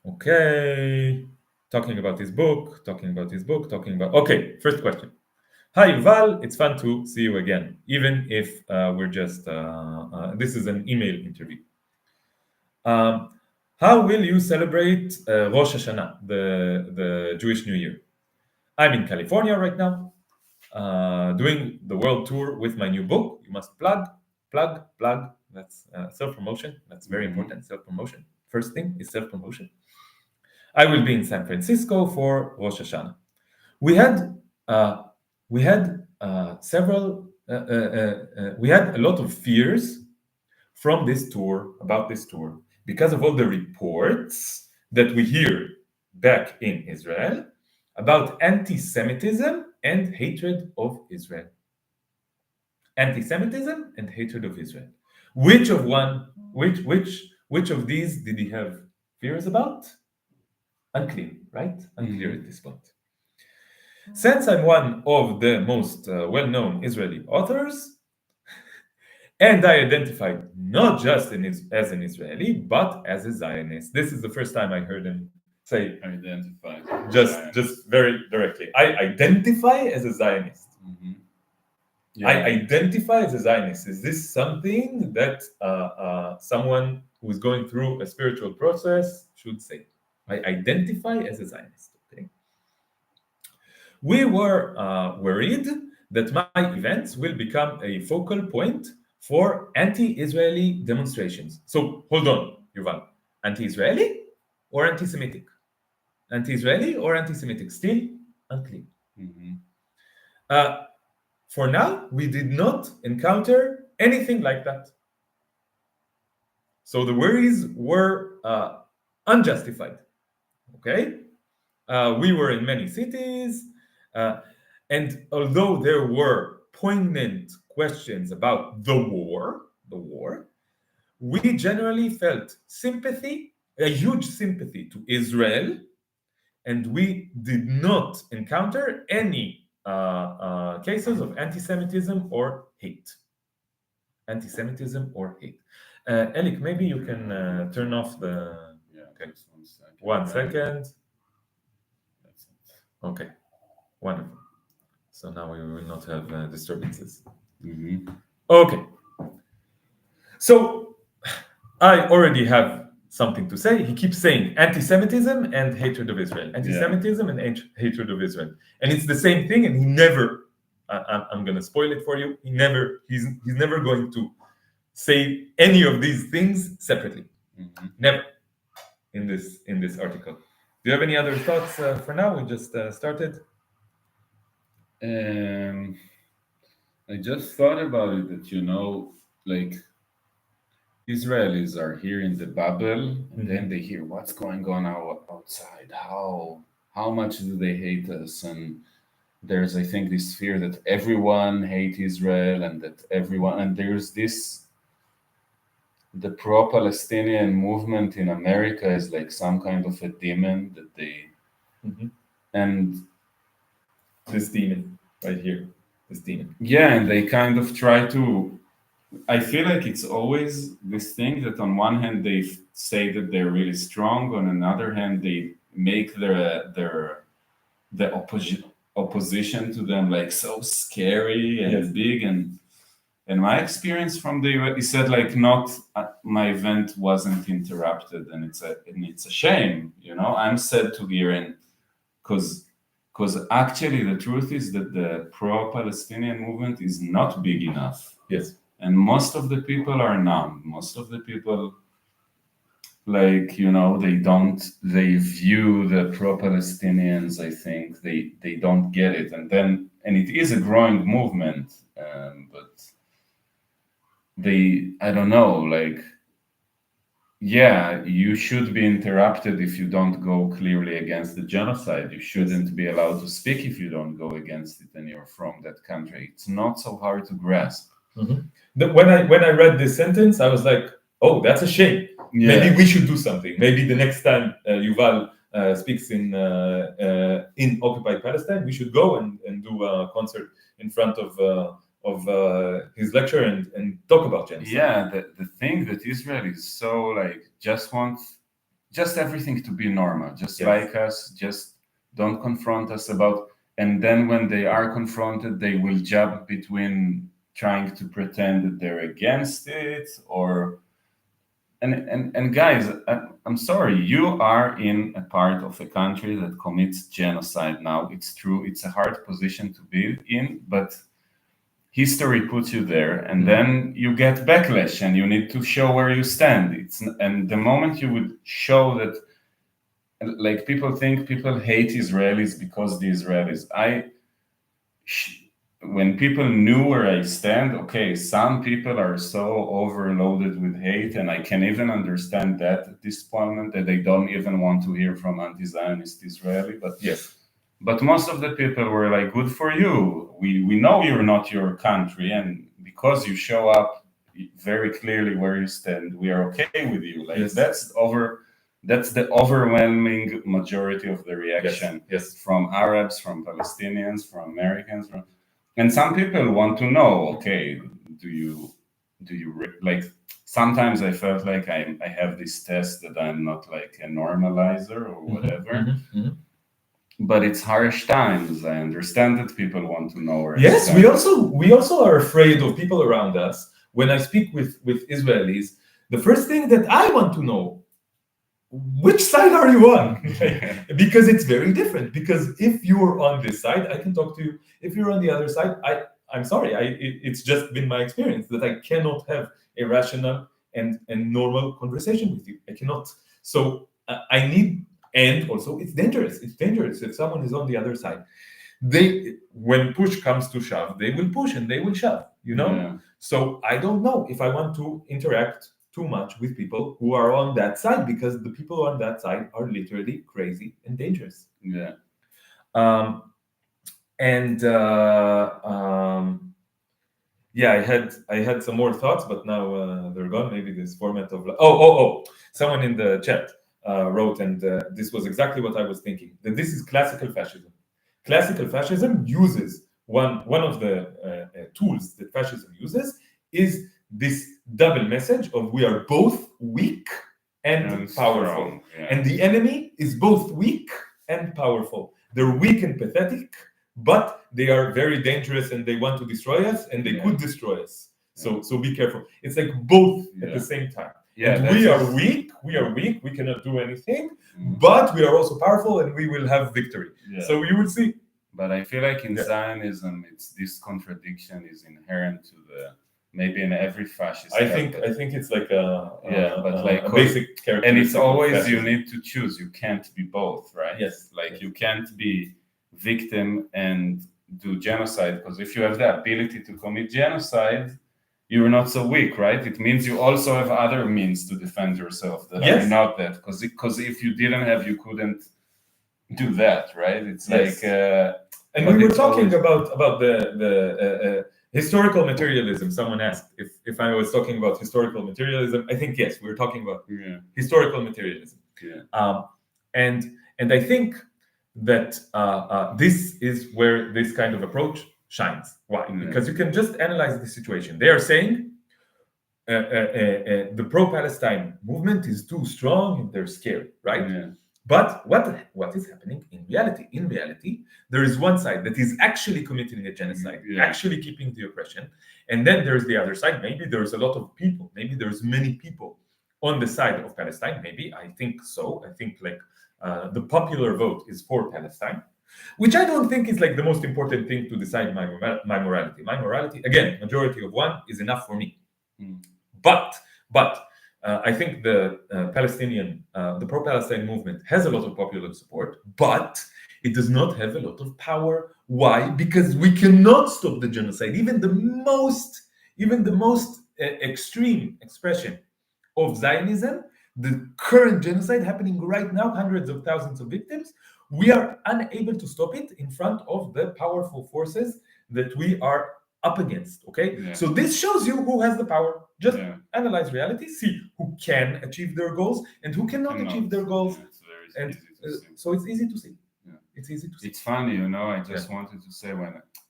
Okay, talking about his book. Okay, first question. Hi, Yuval. It's fun to see you again, even if we're just. This is an email interview. How will you celebrate Rosh Hashanah, the Jewish New Year? I'm in California right now. doing the world tour with my new book. You must plug. That's self-promotion. That's very important. Self-promotion. First thing is self-promotion. I will be in San Francisco for Rosh Hashanah. We had several. We had a lot of fears from this tour, about this tour, because of all the reports that we hear back in Israel about anti-Semitism and hatred of Israel. Anti-Semitism and hatred of Israel. Which of these did he have fears about? Unclear, right? Unclear at this point. Since I'm one of the most well-known Israeli authors, and I identified not just as an Israeli, but as a Zionist. This is the first time I heard him say identify. Just very directly. I identify as a Zionist. Yeah. I identify as a Zionist. Is this something that someone who is going through a spiritual process should say? I identify as a Zionist. Okay. We were worried that my events will become a focal point for anti-Israeli demonstrations. So hold on, Yuval. Anti-Israeli or anti-Semitic? Anti-Israeli or anti-Semitic? Still unclear. For now, we did not encounter anything like that. So the worries were unjustified. Okay? We were in many cities, and although there were poignant questions about the war, we generally felt sympathy, a huge sympathy to Israel, and we did not encounter any cases of anti-Semitism or hate. Anti-Semitism or hate. Elik, maybe you can turn off the... Okay. 1 second. Okay, wonderful. So now we will not have disturbances. Okay. So I already have something to say. He keeps saying anti-Semitism and hatred of Israel. Anti-Semitism and hatred of Israel. And it's the same thing, and he never, I'm going to spoil it for you, he's never going to say any of these things separately. Never in this article. Do you have any other thoughts for now? We just started. I just thought about it that, like Israelis are here in the bubble, and then they hear what's going on outside. How much do they hate us? And there's, I think, this fear that everyone hates Israel, and there's the pro-Palestinian movement in America is like some kind of a demon that they, and this demon right here, this demon. Yeah, and they kind of try to. I feel like it's always this thing that on one hand they say that they're really strong, on another hand they make the opposition to them like so scary and big. And my experience from the US, he said like my event wasn't interrupted, and it's a shame, I'm sad to hear, and because actually the truth is that the pro-Palestinian movement is not big enough. Yes. And most of the people are numb. Most of the people, like, they view the pro-Palestinians, I think, they don't get it. And it is a growing movement, but I don't know, like, yeah, you should be interrupted if you don't go clearly against the genocide. You shouldn't be allowed to speak if you don't go against it and you're from that country. It's not so hard to grasp. When I read this sentence, I was like, oh, that's a shame. Yeah. Maybe we should do something. Maybe the next time Yuval speaks in occupied Palestine, we should go and do a concert in front of his lecture and talk about genocide. Yeah, the thing that Israel is so like just wants everything to be normal, just like us, just don't confront us about, and then when they are confronted, they will jump between trying to pretend that they're against it and guys, I'm sorry, you are in a part of a country that commits genocide now. It's true, it's a hard position to be in, but history puts you there, and then you get backlash and you need to show where you stand. And the moment you would show that, like, people think people hate Israelis because the Israelis. When people knew where I stand, okay, some people are so overloaded with hate, and I can even understand that at this point, that they don't even want to hear from anti-Zionist Israeli. But Yes. But most of the people were like, good for you. We know you're not your country, and because you show up very clearly where you stand, we are okay with you. Like, Yes. that's the overwhelming majority of the reaction. Yes. From Arabs, from Palestinians, from Americans, and some people want to know, okay, do you like, sometimes I felt like I have this test that I'm not like a normalizer or whatever. But it's harsh times. I understand that people want to know where. Yes, we also are afraid of people around us. When I speak with Israelis, the first thing that I want to know, which side are you on? Because it's very different. Because if you're on this side, I can talk to you. If you're on the other side, I'm sorry. It's just been my experience that I cannot have a rational and normal conversation with you. I cannot. So I need. And also, it's dangerous. It's dangerous if someone is on the other side. When push comes to shove, they will push and they will shove. Yeah. So I don't know if I want to interact too much with people who are on that side, because the people on that side are literally crazy and dangerous. Yeah. Yeah, I had some more thoughts, but now they're gone. Maybe this format of someone in the chat wrote, and this was exactly what I was thinking, that this is classical fascism. Classical fascism uses one of the tools that fascism uses is this double message of we are both weak and powerful. Strong, yeah. And the enemy is both weak and powerful. They're weak and pathetic, but they are very dangerous and they want to destroy us, and they could destroy us. So be careful. It's like both at the same time. Yeah, and we are weak, we cannot do anything, but we are also powerful and we will have victory. Yeah. So you will see. But I feel like in Zionism, it's this contradiction is inherent to maybe in every fascist. I think it's like a basic characteristic. And it's always you need to choose. You can't be both, right? Yes. Like you can't be victim and do genocide, because if you have the ability to commit genocide, you're not so weak, right? It means you also have other means to defend yourself that are not that. Because if you didn't have, you couldn't do that, right? It's like. And we were talking about the historical materialism. Someone asked if I was talking about historical materialism. I think yes, we were talking about historical materialism. Yeah. And I think that this is where this kind of approach shines. Why? Because you can just analyze the situation. They are saying the pro-Palestine movement is too strong and they're scary, right? Yeah. But what is happening in reality? In reality, there is one side that is actually committing a genocide, actually keeping the oppression, and then there's the other side. Maybe there's a lot of people. Maybe there's many people on the side of Palestine. Maybe I think so. I think like the popular vote is for Palestine, which I don't think is like the most important thing to decide my morality. My morality, again, majority of one is enough for me. But I think the the pro-Palestine movement has a lot of popular support, but it does not have a lot of power. Why? Because we cannot stop the genocide. Even the most extreme expression of Zionism, the current genocide happening right now, hundreds of thousands of victims, we are unable to stop it in front of the powerful forces that we are up against. Okay, so this shows you who has the power. Just analyze reality, see who can achieve their goals and who cannot achieve their goals. It's very easy to see. So it's easy to see. It's easy to see. It's funny, I just wanted to say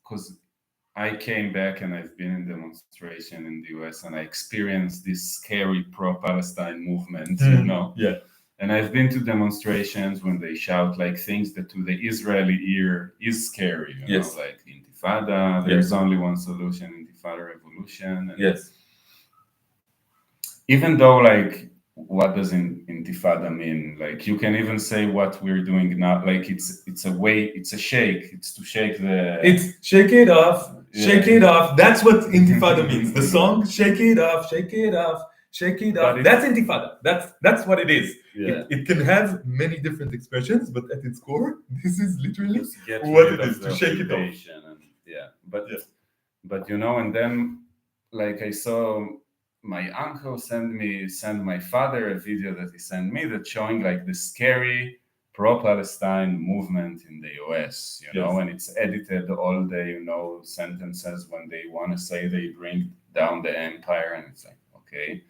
because I came back and I've been in demonstration in the US and I experienced this scary pro-Palestine movement, And I've been to demonstrations when they shout like things that to the Israeli ear is scary, like Intifada, there's only one solution, Intifada revolution. And even though like what does intifada mean? Like you can even say what we're doing now. Like it's a way, it's a shake. It's to shake the. It's shake it off, shake Yeah. it off. That's what intifada means. The song, shake it off, shake it off, shake it off. But That's intifada. That's what it is. Yeah. It can have many different expressions, but at its core, this is literally Just get what rid it of is, the to shake it off. occupation and yeah. Yeah. But you know, and then like I saw my uncle send my father a video that he sent me that's showing like the scary pro-Palestine movement in the US, you know, Yes. and it's edited all the, you know, sentences when they want to say they bring down the empire, and it's like, okay,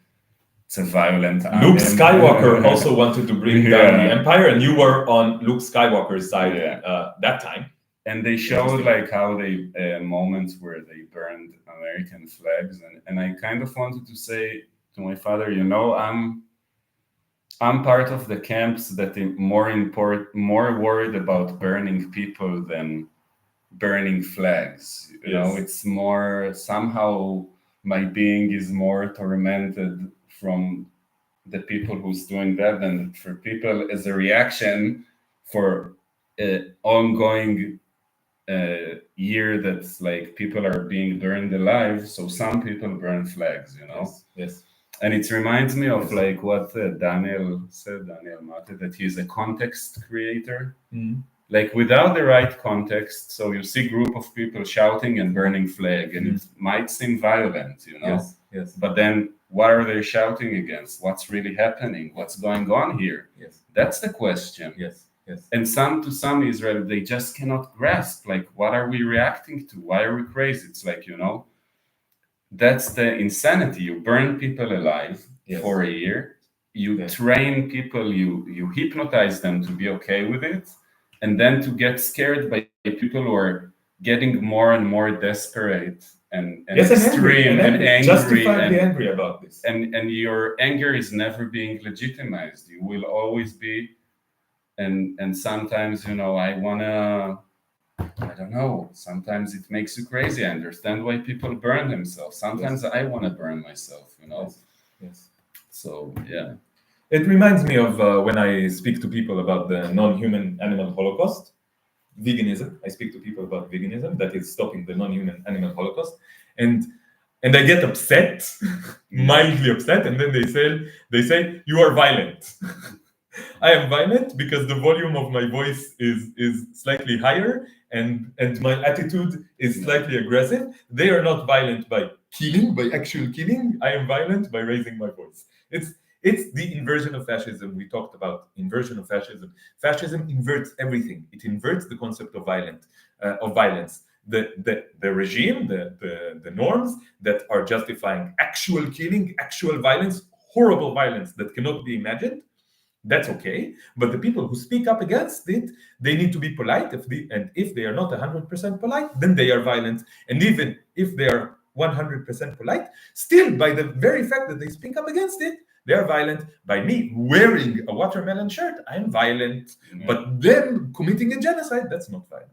it's a violent Luke Skywalker also wanted to bring down the empire, and you were on Luke Skywalker's side that time. And they showed like how they moments where they burned American flags, and I kind of wanted to say to my father, you know, I'm part of the camps that more worried about burning people than burning flags. You know, it's more somehow my being is more tormented from the people who's doing that than for people as a reaction for ongoing year that's like people are being burned alive, so some people burn flags, you know. Yes. And it reminds me of like what Daniel Mate, that he's a context creator. Like without the right context, so you see group of people shouting and burning flag, and it might seem violent, you know. Yes. But then what are they shouting against? What's really happening? What's going on here? Yes. That's the question. Yes. And some Israel, they just cannot grasp, like, what are we reacting to? Why are we crazy? It's like, you know, that's the insanity. You burn people alive for a year. You train people, you hypnotize them to be okay with it. And then to get scared by people who are getting more and more desperate and extreme and angry. Justifiably angry about this. And your anger is never being legitimized. You will always be. And sometimes, you know, I don't know, sometimes it makes you crazy. I understand why people burn themselves. Sometimes I want to burn myself, you know. Yes. So yeah, it reminds me of when I speak to people about the non-human animal holocaust, veganism. I speak to people about veganism, that is stopping the non-human animal holocaust, and I get upset, mildly upset, and then they say you are violent. I am violent because the volume of my voice is slightly higher, and my attitude is slightly aggressive. They are not violent by killing, by actual killing. I am violent by raising my voice. It's the inversion of fascism we talked about. Inversion of fascism. Fascism inverts everything. It inverts the concept of violence. The regime, the norms that are justifying actual killing, actual violence, horrible violence that cannot be imagined. That's okay, but the people who speak up against it, they need to be polite. If they are not 100% polite, then they are violent. And even if they are 100% polite, still, by the very fact that they speak up against it, they are violent. By me wearing a watermelon shirt, I am violent. But them committing a genocide, that's not violent.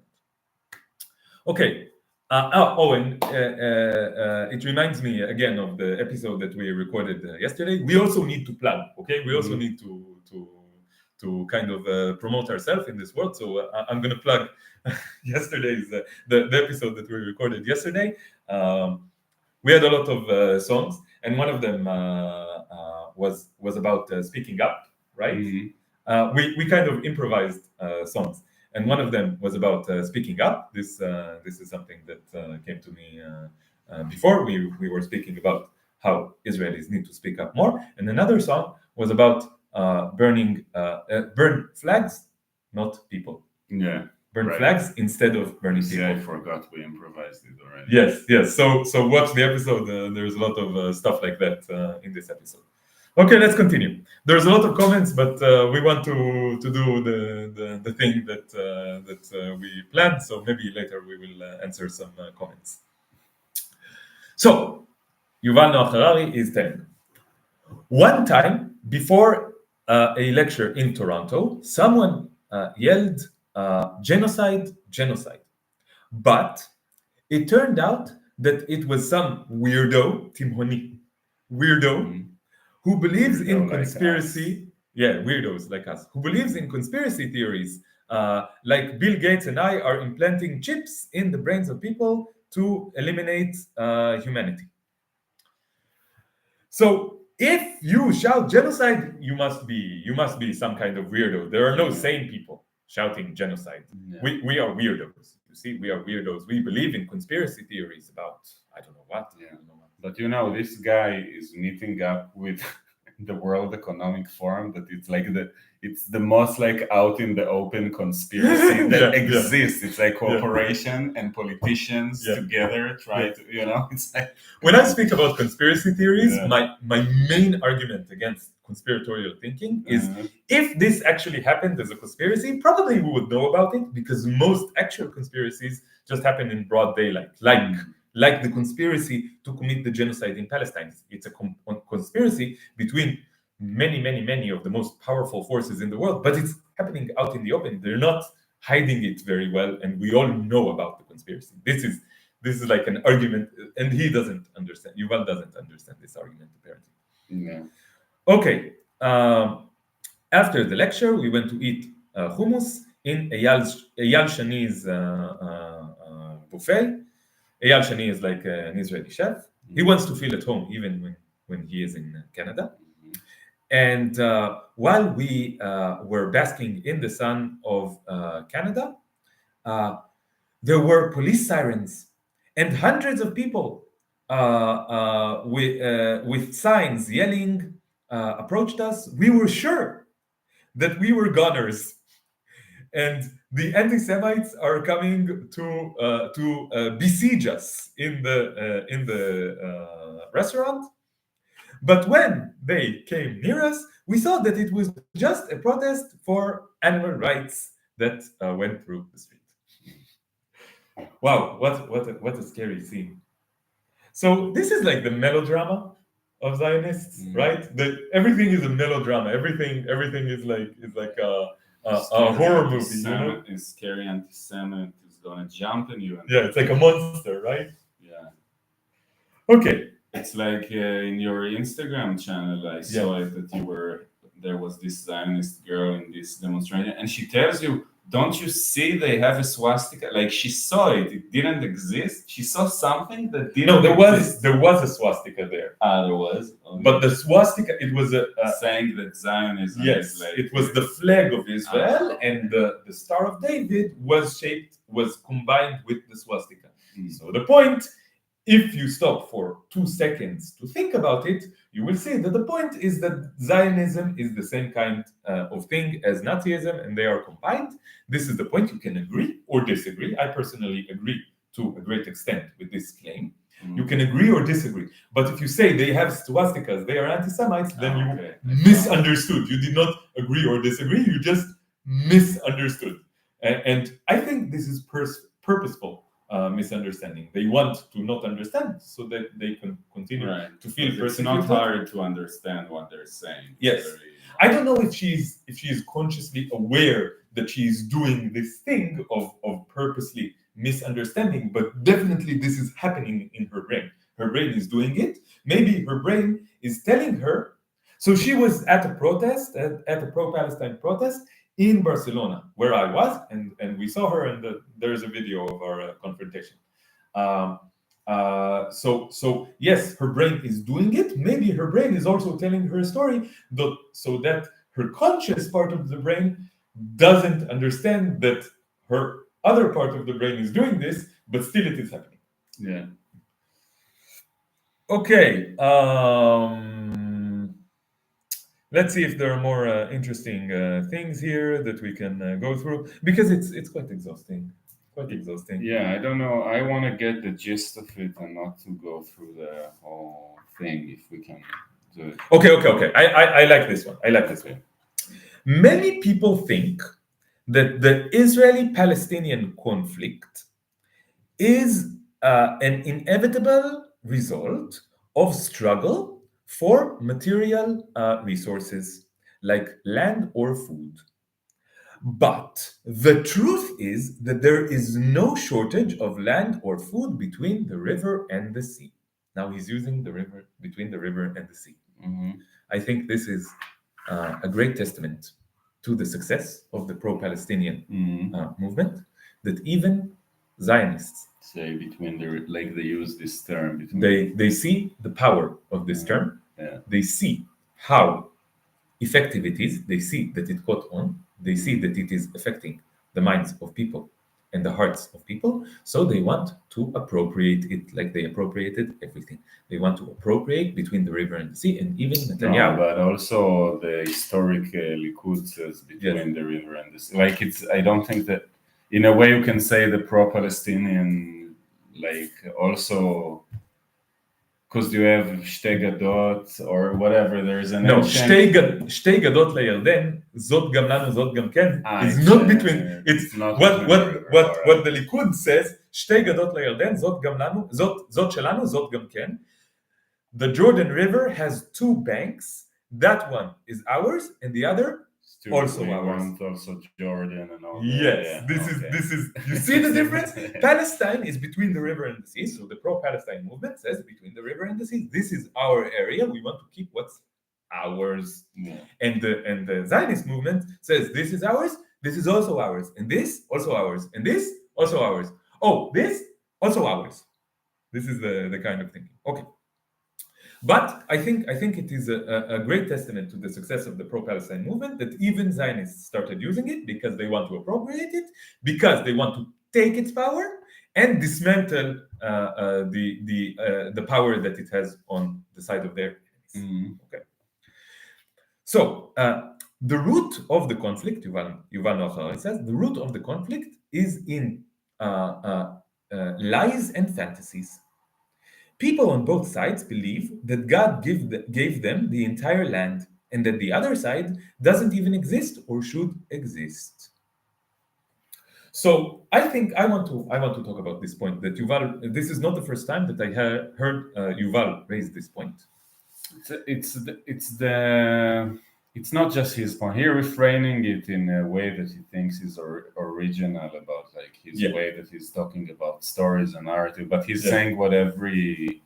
Okay. It reminds me again of the episode that we recorded yesterday. We also need to plug, okay? We also need to kind of promote ourselves in this world. So I'm going to plug yesterday's the episode that we recorded yesterday. We had a lot of songs, and one of them was about speaking up, right? We kind of improvised songs. And one of them was about speaking up. This is something that came to me before. We were speaking about how Israelis need to speak up more. And another song was about burn flags, not people. Yeah. Burn flags instead of burning people. I forgot we improvised it already. Yes. So watch the episode. There's a lot of stuff like that in this episode. Okay, let's continue. There's a lot of comments, but we want to do the thing that we planned. So maybe later we will answer some comments. So Yuval Noah Harari is telling, one time before a lecture in Toronto, someone yelled genocide, but it turned out that it was some weirdo, Timhoni, who believes in Weirdo like conspiracy. Yeah, weirdos like us, who believes in conspiracy theories. Like Bill Gates and I are implanting chips in the brains of people to eliminate humanity. So if you shout genocide, you must be some kind of weirdo. There are no sane people shouting genocide. Yeah. We are weirdos. You see, we are weirdos. We believe in conspiracy theories about I don't know what. Yeah. But this guy is meeting up with the World Economic Forum. That it's the most like out in the open conspiracy that Yeah, exists. It's like corporation and politicians together try to it's like when I speak about conspiracy theories, my main argument against conspiratorial thinking is if this actually happened as a conspiracy, probably we would know about it because most actual conspiracies just happen in broad daylight, like the conspiracy to commit the genocide in Palestine. It's a conspiracy between many of the most powerful forces in the world, but it's happening out in the open. They're not hiding it very well, and we all know about the conspiracy. This is like an argument, and he doesn't understand. Yuval doesn't understand this argument, apparently. Yeah. Okay. After the lecture, we went to eat hummus in Eyal Shani's buffet. Eyal Shani is like an Israeli chef. He wants to feel at home even when he is in Canada. And while we were basking in the sun of Canada, there were police sirens and hundreds of people with signs yelling approached us. We were sure that we were goners, and the anti-Semites are coming to besiege us in the restaurant. But when they came near us, we saw that it was just a protest for animal rights that went through the street. Wow, what a scary scene. So this is like the melodrama of Zionists, right? Everything is a melodrama. Everything is like a horror movie. Is scary anti-Semite is gonna jump on you. Yeah, it's like a monster, right? Yeah. Okay. It's like in your Instagram channel, I saw it that there was this Zionist girl in this demonstration, and she tells you, "Don't you see they have a swastika?" Like she saw it; it didn't exist. She saw something that didn't. No, exist. there was a swastika there. There was. Okay. But the swastika, it was saying that Zionism. Yes, is like, it was the flag of Israel, and the Star of David was combined with the swastika. So the point, if you stop for 2 seconds to think about it, you will see that the point is that Zionism is the same kind of thing as Nazism, and they are combined. This is the point. You can agree or disagree. I personally agree to a great extent with this claim. You can agree or disagree. But if you say they have swastikas, they are anti-Semites, then you misunderstood. You did not agree or disagree. You just misunderstood. And I think this is purposeful misunderstanding. They want to not understand so that they can continue to feel persecuted. It's not hard to understand what they're saying. Yes. I don't know if she is consciously aware that she is doing this thing of purposely misunderstanding, but definitely this is happening in her brain. Her brain is doing it. Maybe her brain is telling her. So she was at a protest, at a pro-Palestine protest in Barcelona, where I was, and we saw her, and there's a video of our confrontation. So yes, her brain is doing it. Maybe her brain is also telling her story, so that her conscious part of the brain doesn't understand that her other part of the brain is doing this, but still it is happening. Yeah. Okay. Let's see if there are more interesting things here that we can go through, because it's quite exhausting. Yeah, I don't know. I want to get the gist of it and not to go through the whole thing if we can do it. Okay. I like this one. Many people think that the Israeli-Palestinian conflict is an inevitable result of struggle for material resources like land or food. But the truth is that there is no shortage of land or food between the river and the sea. Now he's using the river, between the river and the sea. Mm-hmm. I think this is a great testament to the success of the pro-Palestinian movement, that even Zionists say between the, like they use this term between they see the power of this term. Yeah. They see how effective it is. They see that it caught on. They see that it is affecting the minds of people and the hearts of people. So they want to appropriate it like they appropriated everything. They want to appropriate between the river and the sea, and even Netanyahu. No, but also the historic Likud says between the river and the sea. Like it's, I don't think that, in a way, you can say the pro-Palestinian, like also. Because you have שתי גדות or whatever, there's an No, ancient... שתי גדות לירדן, זאת גם לנו, זאת גם כן, is it's not between, it's not what the Likud says, שתי גדות לירדן, זאת גם לנו, זאת שלנו, זאת גם כן. The Jordan River has two banks, that one is ours, and the other also ours. Want also Jordan and all yes, that. This is, you see the difference? Palestine is between the river and the sea, so the pro-Palestine movement says between the river and the sea. This is our area, we want to keep what's ours. Yeah. And the Zionist movement says this is ours, this is also ours, and this also ours, and this also ours. Oh, this also ours. This is the kind of thinking. Okay. But I think it is a great testament to the success of the pro-Palestine movement that even Zionists started using it because they want to appropriate it, because they want to take its power and dismantle the power that it has on the side of their enemies. Okay. So the root of the conflict, Yuval Noah Harari says, the root of the conflict is in lies and fantasies. People on both sides believe that God gave them the entire land and that the other side doesn't even exist or should exist. So I think I want to talk about this point that Yuval. This is not the first time that I heard Yuval raise this point. It's not just his point. He's reframing it in a way that he thinks is original about like his way that he's talking about stories and narrative. But he's saying what every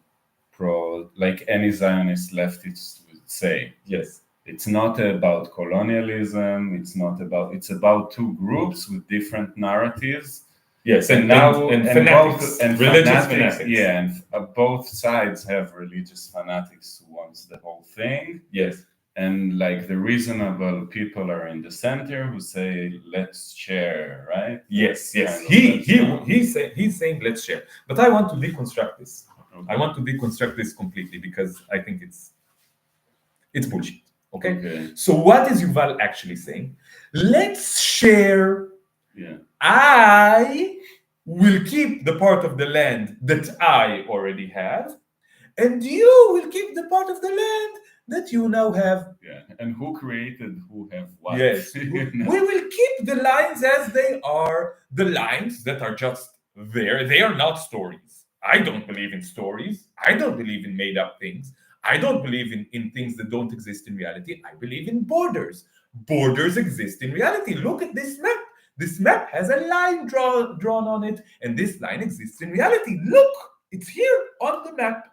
like any Zionist leftist would say. Yes. It's not about colonialism. It's about two groups with different narratives. Yes, and fanatics, religious fanatics. Yeah, and both sides have religious fanatics who wants the whole thing. Yes. And like the reasonable people are in the center who say, let's share, right? Yes. He's saying let's share. But I want to deconstruct this. Okay. I want to deconstruct this completely because I think it's bullshit. Okay? So what is Yuval actually saying? Let's share. Yeah. I will keep the part of the land that I already have, and you will keep the part of the land that you now have. Yeah, and who created who have what? Yes, we will keep the lines as they are. The lines that are just there, they are not stories. I don't believe in stories. I don't believe in made up things. I don't believe in things that don't exist in reality. I believe in borders. Borders exist in reality. Look at this map. This map has a line drawn on it, and this line exists in reality. Look, it's here on the map.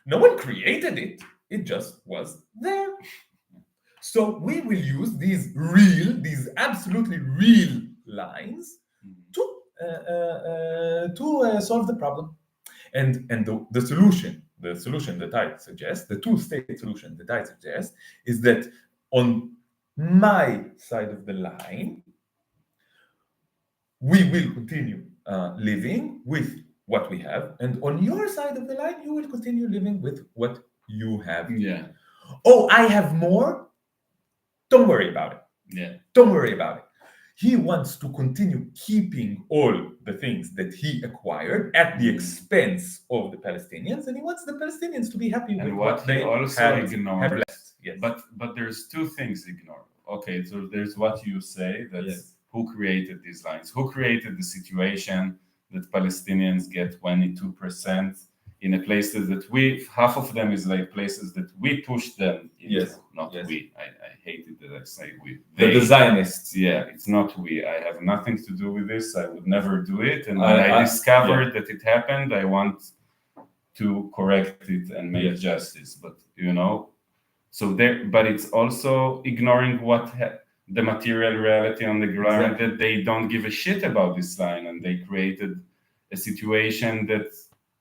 No one created it. It just was there. So we will use these absolutely real lines to solve the problem. And the solution that I suggest, the two-state solution that I suggest, is that on my side of the line, we will continue living with what we have, and on your side of the line, you will continue living with what you have. Yeah. Oh, I have more? Don't worry about it. Yeah. Don't worry about it. He wants to continue keeping all the things that he acquired at the expense of the Palestinians, and he wants the Palestinians to be happy with what they also have left. Yes. But there's two things ignored. Okay, so there's what you say, that's who created these lines, who created the situation that Palestinians get 22% in a places that half of them is like places that we push them into, we. I hated that I say we. The Zionists. Yeah, it's not we. I have nothing to do with this. I would never do it. And when I discovered that it happened, I want to correct it and make Yes. justice. But so there. But it's also ignoring the material reality on the ground, Exactly. that they don't give a shit about this line, and they created a situation that,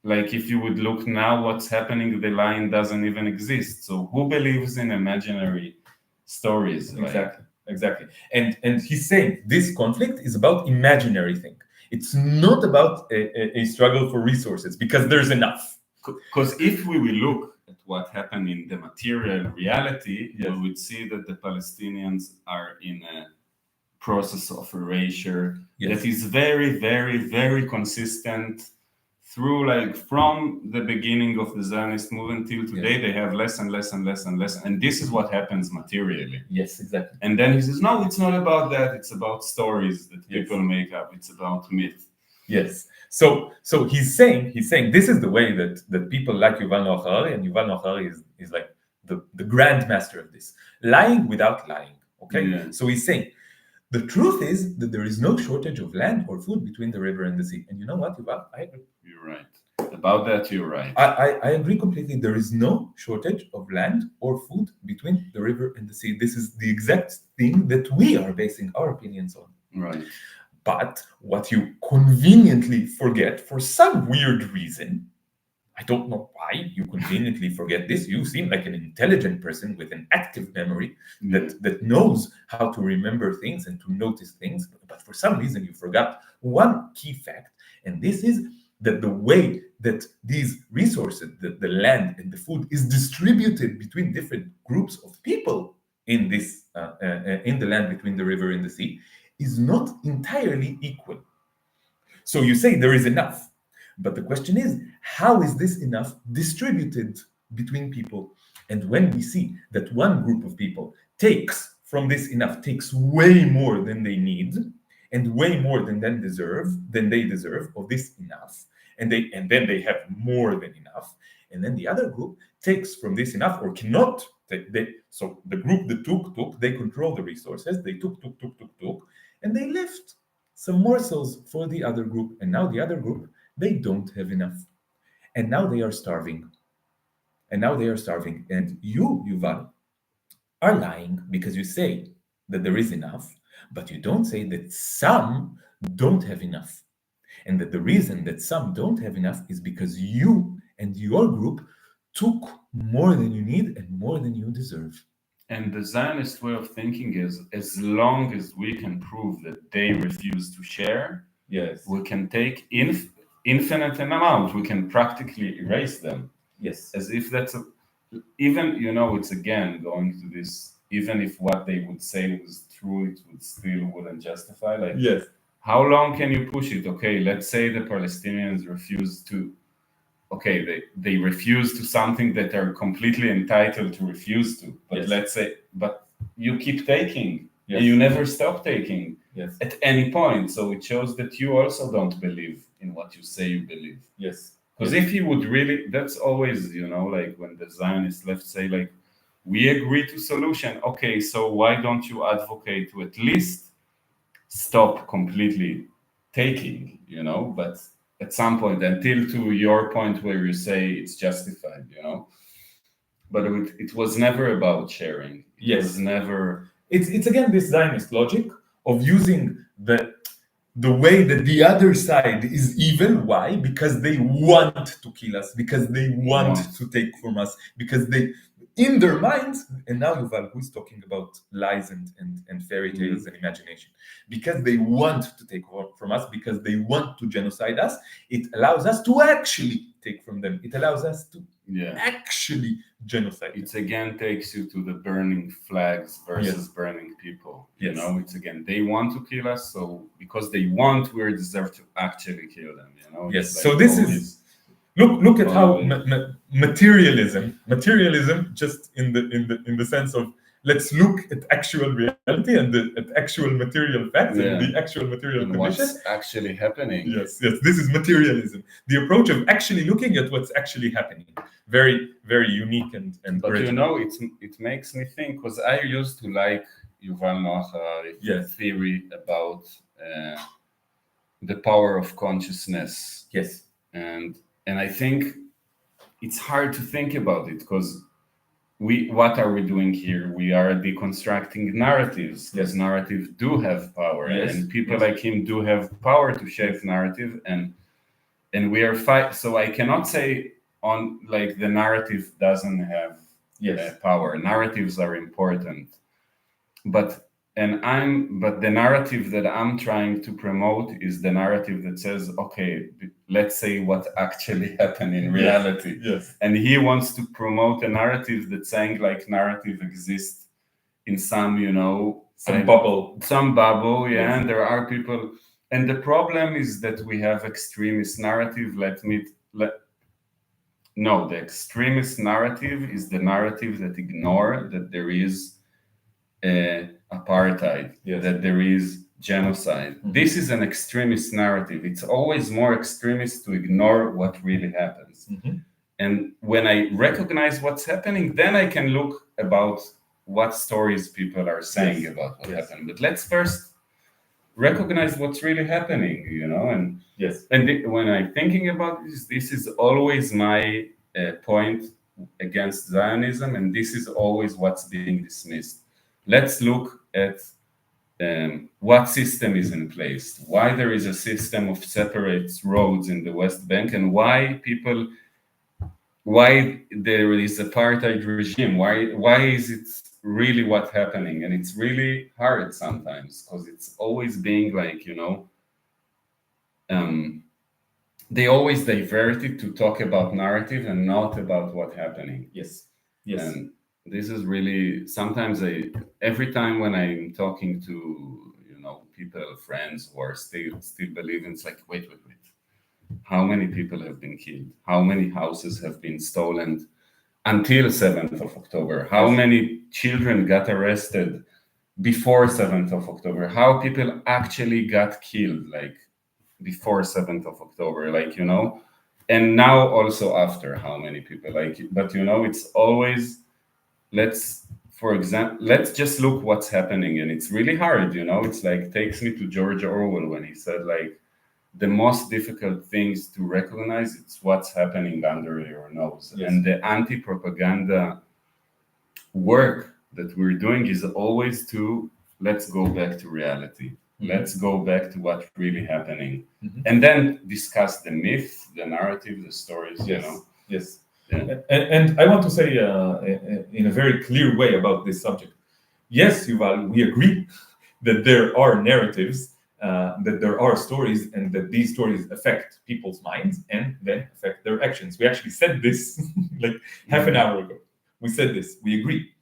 like, if you would look now what's happening, the line doesn't even exist. So who believes in imaginary stories? Exactly. And he's saying this conflict is about imaginary thing. It's not about a struggle for resources, because there's enough. Because if we will look at what happened in the material reality, Yes. we would see that the Palestinians are in a process of erasure that is very, very, very consistent through, like, from the beginning of the Zionist movement till today. They have less and less and less and less, and this is what happens materially. Yes, exactly. And then he says, no, it's not about that. It's about stories that people make up. It's about myth. Yes. So he's saying this is the way that people like Yuval Noah Harari, and Yuval Noah Harari is like the grand master of this, lying without lying. Okay. Yeah. So he's saying the truth is that there is no shortage of land or food between the river and the sea. And you know what, Yuval? I agree. You're right. About that, you're right. I agree completely. There is no shortage of land or food between the river and the sea. This is the exact thing that we are basing our opinions on. Right. But what you conveniently forget, for some weird reason, I don't know why you conveniently forget this. You seem like an intelligent person with an active memory that knows how to remember things and to notice things. But for some reason, you forgot one key fact. And this is that the way that these resources, the land and the food, is distributed between different groups of people in this in the land between the river and the sea is not entirely equal. So you say there is enough. But the question is, how is this enough distributed between people? And when we see that one group of people takes from this enough, takes way more than they need, and way more than they deserve of this enough, and then they have more than enough, and then the other group takes from this enough or cannot take. So the group that took, they control the resources. They took, and they left some morsels for the other group, and now the other group, they don't have enough, and now they are starving. And you, Yuval, are lying because you say that there is enough, but you don't say that some don't have enough, and that the reason that some don't have enough is because you and your group took more than you need and more than you deserve. And the Zionist way of thinking is, as long as we can prove that they refuse to share, Yes. we can take infinite amount. We can practically erase them. Yes. As if that's even, it's again going to this, even if what they would say was true, it wouldn't justify. Like, Yes. How long can you push it? Okay, let's say the Palestinians refuse to. Okay, they refuse to something that they're completely entitled to refuse to. But let's say, but you keep taking, and you never stop taking at any point. So it shows that you also don't believe in what you say you believe. Yes. Because if you would really, that's always, like when the Zionists left say, like, we agree to solution. Okay, so why don't you advocate to at least stop completely taking, but at some point, until to your point where you say it's justified, but it was never about sharing. It was never. It's again this Zionist logic of using the way that the other side is evil. Why? Because they want to kill us, because they want to take from us, because they, in their minds, and now Yuval, who's talking about lies and fairy tales and imagination, because they want to take from us, because they want to genocide us, it allows us to actually take from them. It allows us to actually genocide. It again takes you to the burning flags versus burning people. It's again, they want to kill us, so because they want, we deserve to actually kill them. Yes. Like so this is look at how materialism, just in the sense of, let's look at actual reality and at actual material facts and the actual material conditions. What's actually happening. Yes, this is materialism. The approach of actually looking at what's actually happening. Very, very unique and but original. it makes me think, because I used to like Yuval Noah Harari's theory about the power of consciousness. Yes. And I think it's hard to think about it because what are we doing here? We are deconstructing narratives because narratives do have power, and people like him do have power to shape narrative, and we are fight. So I cannot say on like the narrative doesn't have power. Narratives are important, but but the narrative that I'm trying to promote is the narrative that says, okay, let's say what actually happened in reality. And he wants to promote a narrative that's saying like narrative exists in some, some bubble. And there are people. And the problem is that we have extremist narrative. No, the extremist narrative is the narrative that ignore that there is apartheid, that there is genocide. This is an extremist narrative. It's always more extremist to ignore what really happens. And when I recognize what's happening, then I can look about what stories people are saying about what happened. But let's first recognize what's really happening, and when I'm thinking about this is always my point against Zionism, and this is always what's being dismissed. Let's look at what system is in place, why there is a system of separate roads in the West Bank, and why there is apartheid regime, why is it really what's happening. And it's really hard sometimes because it's always being like, they always divert it to talk about narrative and not about what's happening. And this is really sometimes every time when I'm talking to people, friends who are still believing, it's like wait, how many people have been killed, how many houses have been stolen until 7th of October, how many children got arrested before 7th of October, how people actually got killed like before 7th of October, and now also after, how many people, but it's always, for example, let's just look what's happening. And it's really hard, it's like takes me to George Orwell when he said like the most difficult things to recognize, it's what's happening under your nose. And the anti-propaganda work that we're doing is always to let's go back to reality. Let's go back to what's really happening, and then discuss the myth, the narrative, the stories. And I want to say in a very clear way about this subject. Yes, Yuval, we agree that there are narratives, that there are stories, and that these stories affect people's minds and then affect their actions. We actually said this like half an hour ago. We said this. We agree.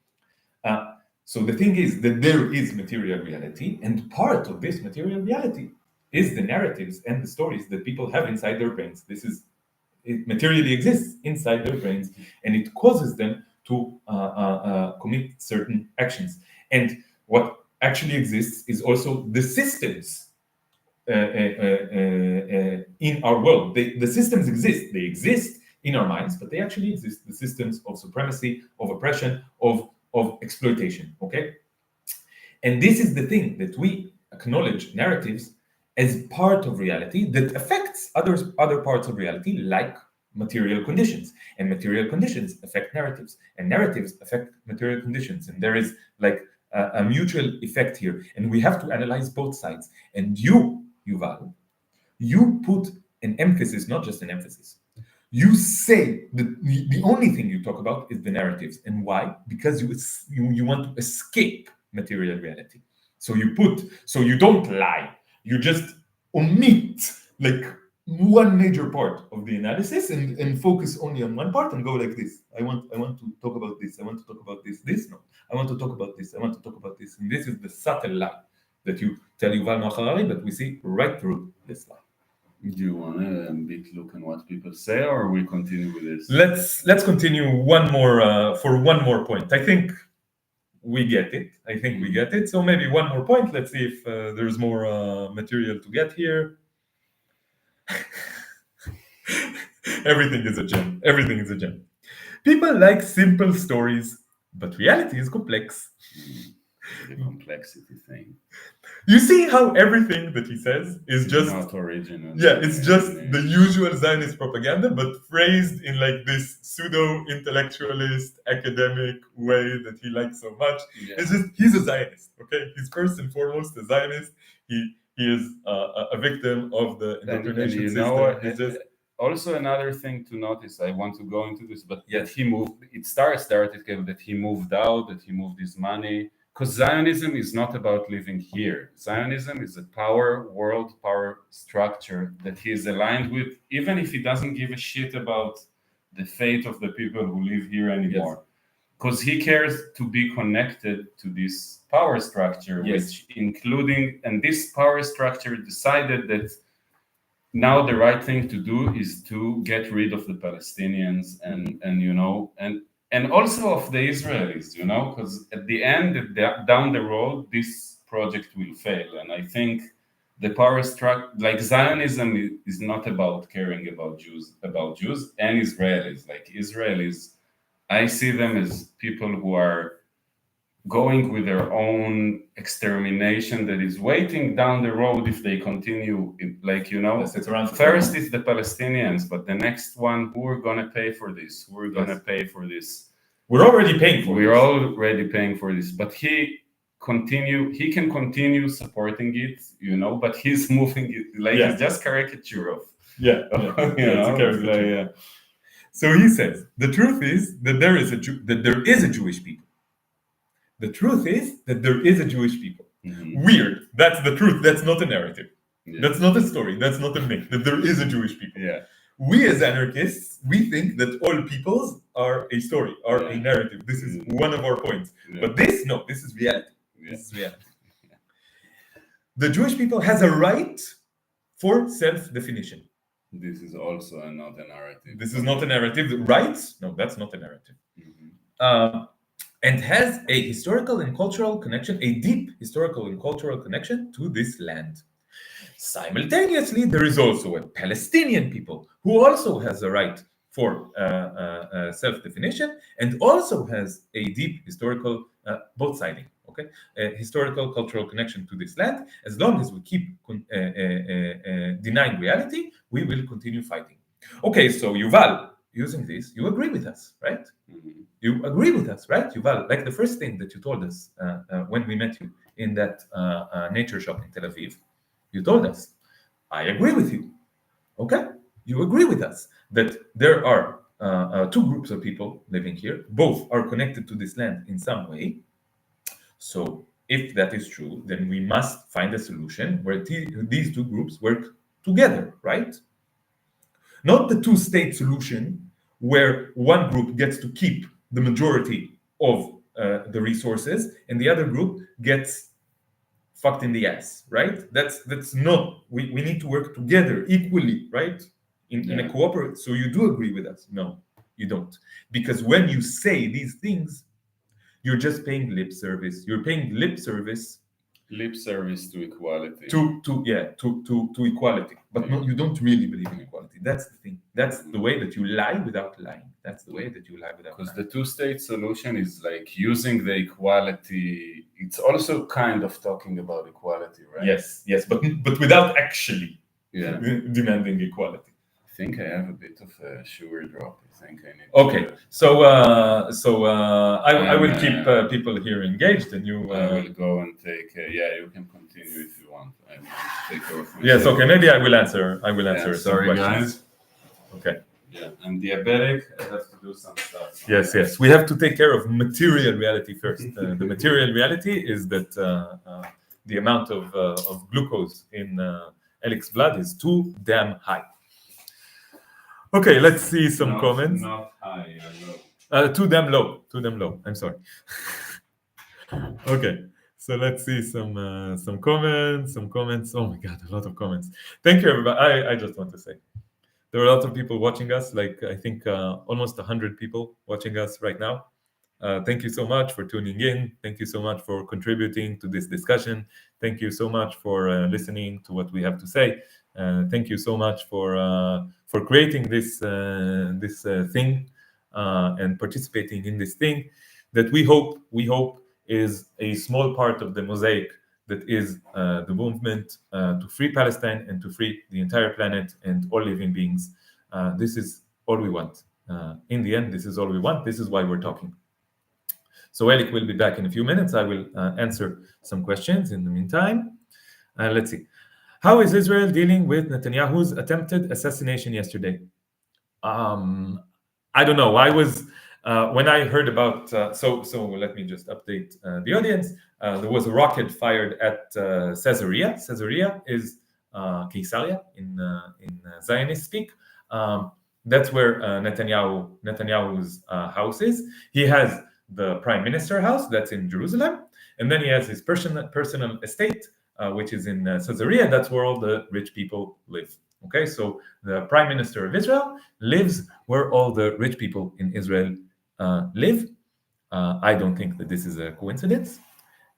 So the thing is that there is material reality, and part of this material reality is the narratives and the stories that people have inside their brains. It materially exists inside their brains, and it causes them to commit certain actions. And what actually exists is also the systems in our world. The systems exist. They exist in our minds, but they actually exist. The systems of supremacy, of oppression, of exploitation. Okay, and this is the thing that we acknowledge narratives as part of reality that affects other parts of reality, like material conditions, and material conditions affect narratives, and narratives affect material conditions, and there is like a mutual effect here, and we have to analyze both sides. And you, Yuval, you put an emphasis, not just an emphasis. You say that the only thing you talk about is the narratives. And why? Because you want to escape material reality. So you don't lie. You just omit like one major part of the analysis and focus only on one part and go like this. I want to talk about this. I want to talk about this. No. I want to talk about this. I want to talk about this. And this is the subtle lie that you tell Yuval Noah Harari, but we see right through this lie. Do you want a bit look at what people say, or we continue with this? Let's continue for one more point. I think we get it. So maybe one more point. Let's see if there's more material to get here. Everything is a gem. People like simple stories, but reality is complex. the complexity thing. You see how everything that he says is just not original. Yeah, it's just the usual Zionist propaganda, but phrased in like this pseudo-intellectualist academic way that he likes so much. Yeah. It's just he's a Zionist, okay? He's first and foremost a Zionist. He is a victim of the indoctrination system. He's just also another thing to notice. I want to go into this, but Yes. that he moved. It starts the article that he moved out, that he moved his money. Because Zionism is not about living here. Zionism is a world power structure that he is aligned with, even if he doesn't give a shit about the fate of the people who live here anymore. Because he cares to be connected to this power structure, which including, and this power structure decided that now the right thing to do is to get rid of the Palestinians and also of the Israelis, because at the end, down the road, this project will fail. And I think the power structure, like Zionism, is not about caring about Jews and Israelis. Like Israelis, I see them as people who are going with their own extermination that is waiting down the road if they continue. First it's the Palestinians, but the next one, who are going to pay for this? Who are going to pay for this? We're already paying for We're already paying for this, but he can continue supporting it, but he's moving it it's just caricature of it's a caricature. So he says the truth is that there is a Jewish people. The truth is that there is a Jewish people. Mm-hmm. Weird. That's the truth. That's not a narrative. Yeah. That's not a story. That's not a myth. That there is a Jewish people. Yeah. We as anarchists, we think that all peoples are a story, are a narrative. This is one of our points. Yeah. But this is reality. Yeah. This is reality. The Jewish people has a right for self-definition. This is also not a narrative. This is not a narrative. Rights? No, that's not a narrative. Mm-hmm. And has a historical and cultural connection, a deep historical and cultural connection to this land. Simultaneously, there is also a Palestinian people who also has a right for self-definition and also has a deep historical, both-siding, a historical, cultural connection to this land. As long as we keep denying reality, we will continue fighting. Okay, so Yuval, using this, you agree with us, right? Mm-hmm. You agree with us, right, Yuval? Like the first thing that you told us when we met you in that nature shop in Tel Aviv, you told us, I agree with you. Okay? You agree with us that there are two groups of people living here. Both are connected to this land in some way. So if that is true, then we must find a solution where these two groups work together, right? Not the two-state solution where one group gets to keep the majority of the resources and the other group gets fucked in the ass, right? That's not, we need to work together equally, right? In a cooperative. So you do agree with us? No, you don't. Because when you say these things, you're just paying lip service. You're paying lip service to equality. To equality. But no, you don't really believe in equality. That's the thing. That's the way that you lie without lying. That's the way that you lie without lying. Because the two-state solution is like using the equality. It's also kind of talking about equality, right? Yes, but without actually demanding equality. I think I have a bit of a sugar drop. I think I need. Okay, I will keep people here engaged, and you. I will go and take. You can continue if you want. I will take care of myself. Yes. Okay. Maybe I will answer. Sorry, some guys. Okay. Yeah, I'm diabetic. I have to do some stuff. Yes. We have to take care of material reality first. The material reality is that the amount of glucose in Alex's blood is too damn high. Okay, let's see some comments. Not high, low. Too damn low. I'm sorry. Okay, so let's see some comments. Oh my God, a lot of comments. Thank you, everybody. I just want to say there are a lot of people watching us. Like I think almost 100 people watching us right now. Thank you so much for tuning in. Thank you so much for contributing to this discussion. Thank you so much for listening to what we have to say. Thank you so much for creating this thing and participating in this thing that we hope is a small part of the mosaic that is the movement to free Palestine and to free the entire planet and all living beings. This is all we want. In the end, this is all we want. This is why we're talking. So Elik will be back in a few minutes. I will answer some questions in the meantime. Let's see. How is Israel dealing with Netanyahu's attempted assassination yesterday? I don't know. I was when I heard about so let me just update the audience. There was a rocket fired at Caesarea. Caesarea is Caesarea in Zionist speak. That's where Netanyahu's house is. He has the prime minister house that's in Jerusalem, and then he has his personal estate, which is in Caesarea. That's where all the rich people live. Okay, so the prime minister of Israel lives where all the rich people in Israel live. I don't think that this is a coincidence.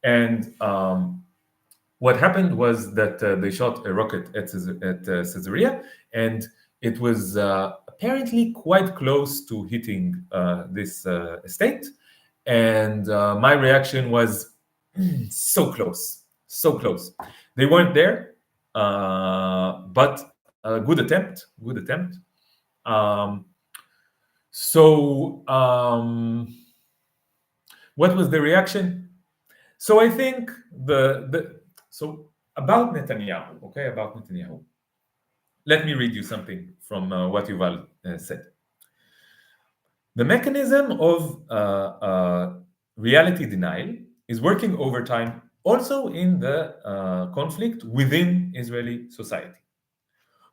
And what happened was that they shot a rocket at Caesarea, and it was apparently quite close to hitting this estate. And my reaction was so close, so close. They weren't there, but good attempt. What was the reaction? So I think so about Netanyahu. Okay, about Netanyahu. Let me read you something from what Yuval said. The mechanism of reality denial is working overtime also in the conflict within Israeli society.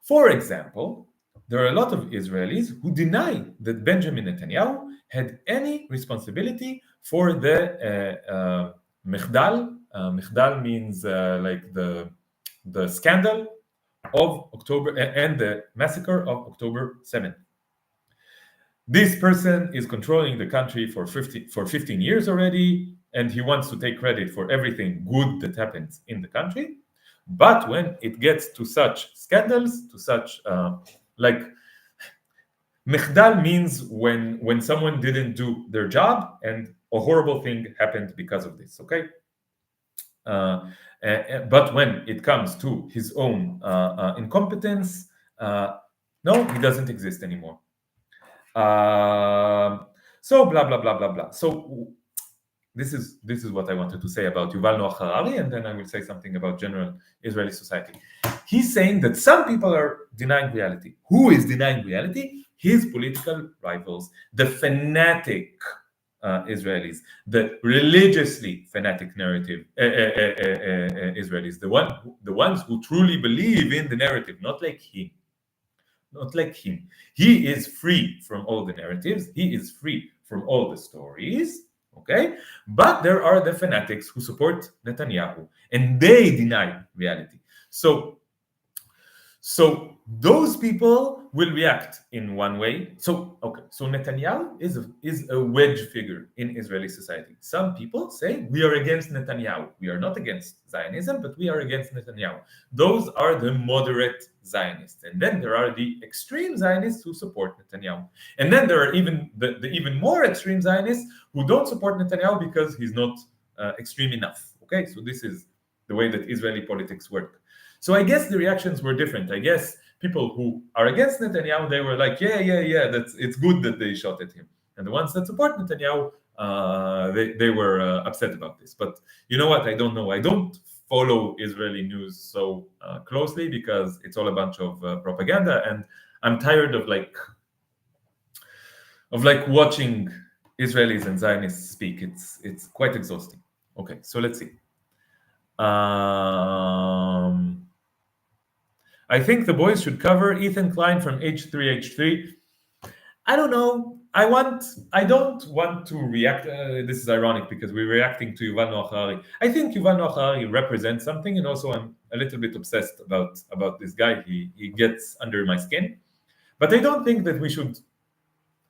For example, there are a lot of Israelis who deny that Benjamin Netanyahu had any responsibility for the Mechdal. Mechdal means like the scandal of October and the massacre of October 7th. This person is controlling the country for 15 years already, and he wants to take credit for everything good that happens in the country. But when it gets to such scandals, to such like Mechdal means when someone didn't do their job and a horrible thing happened because of this. Okay. But when it comes to his own incompetence, no, he doesn't exist anymore. So blah blah blah blah blah. So this is what I wanted to say about Yuval Noah Harari, and then I will say something about general Israeli society. He's saying that some people are denying reality. Who is denying reality? His political rivals, the fanatic Israelis, the religiously fanatic narrative Israelis, the ones who truly believe in the narrative, not like him. Not like him. He is free from all the narratives. He is free from all the stories. Okay, but there are the fanatics who support Netanyahu, and they deny reality. So those people will react in one way. So Netanyahu is a wedge figure in Israeli society. Some people say we are against Netanyahu. We are not against Zionism, but we are against Netanyahu. Those are the moderate Zionists, and then there are the extreme Zionists who support Netanyahu, and then there are even the even more extreme Zionists who don't support Netanyahu because he's not extreme enough. Okay, so this is the way that Israeli politics work. So I guess the reactions were different. I guess people who are against Netanyahu, they were like, yeah, it's good that they shot at him. And the ones that support Netanyahu, they were upset about this. But you know what? I don't know. I don't follow Israeli news so closely because it's all a bunch of propaganda, and I'm tired of watching Israelis and Zionists speak. It's quite exhausting. Okay, so let's see. I think the boys should cover Ethan Klein from H3H3. I don't know. I don't want to react. This is ironic because we're reacting to Yuval Noah Harari. I think Yuval Noah Harari represents something, and also I'm a little bit obsessed about this guy. He gets under my skin. But I don't think that we should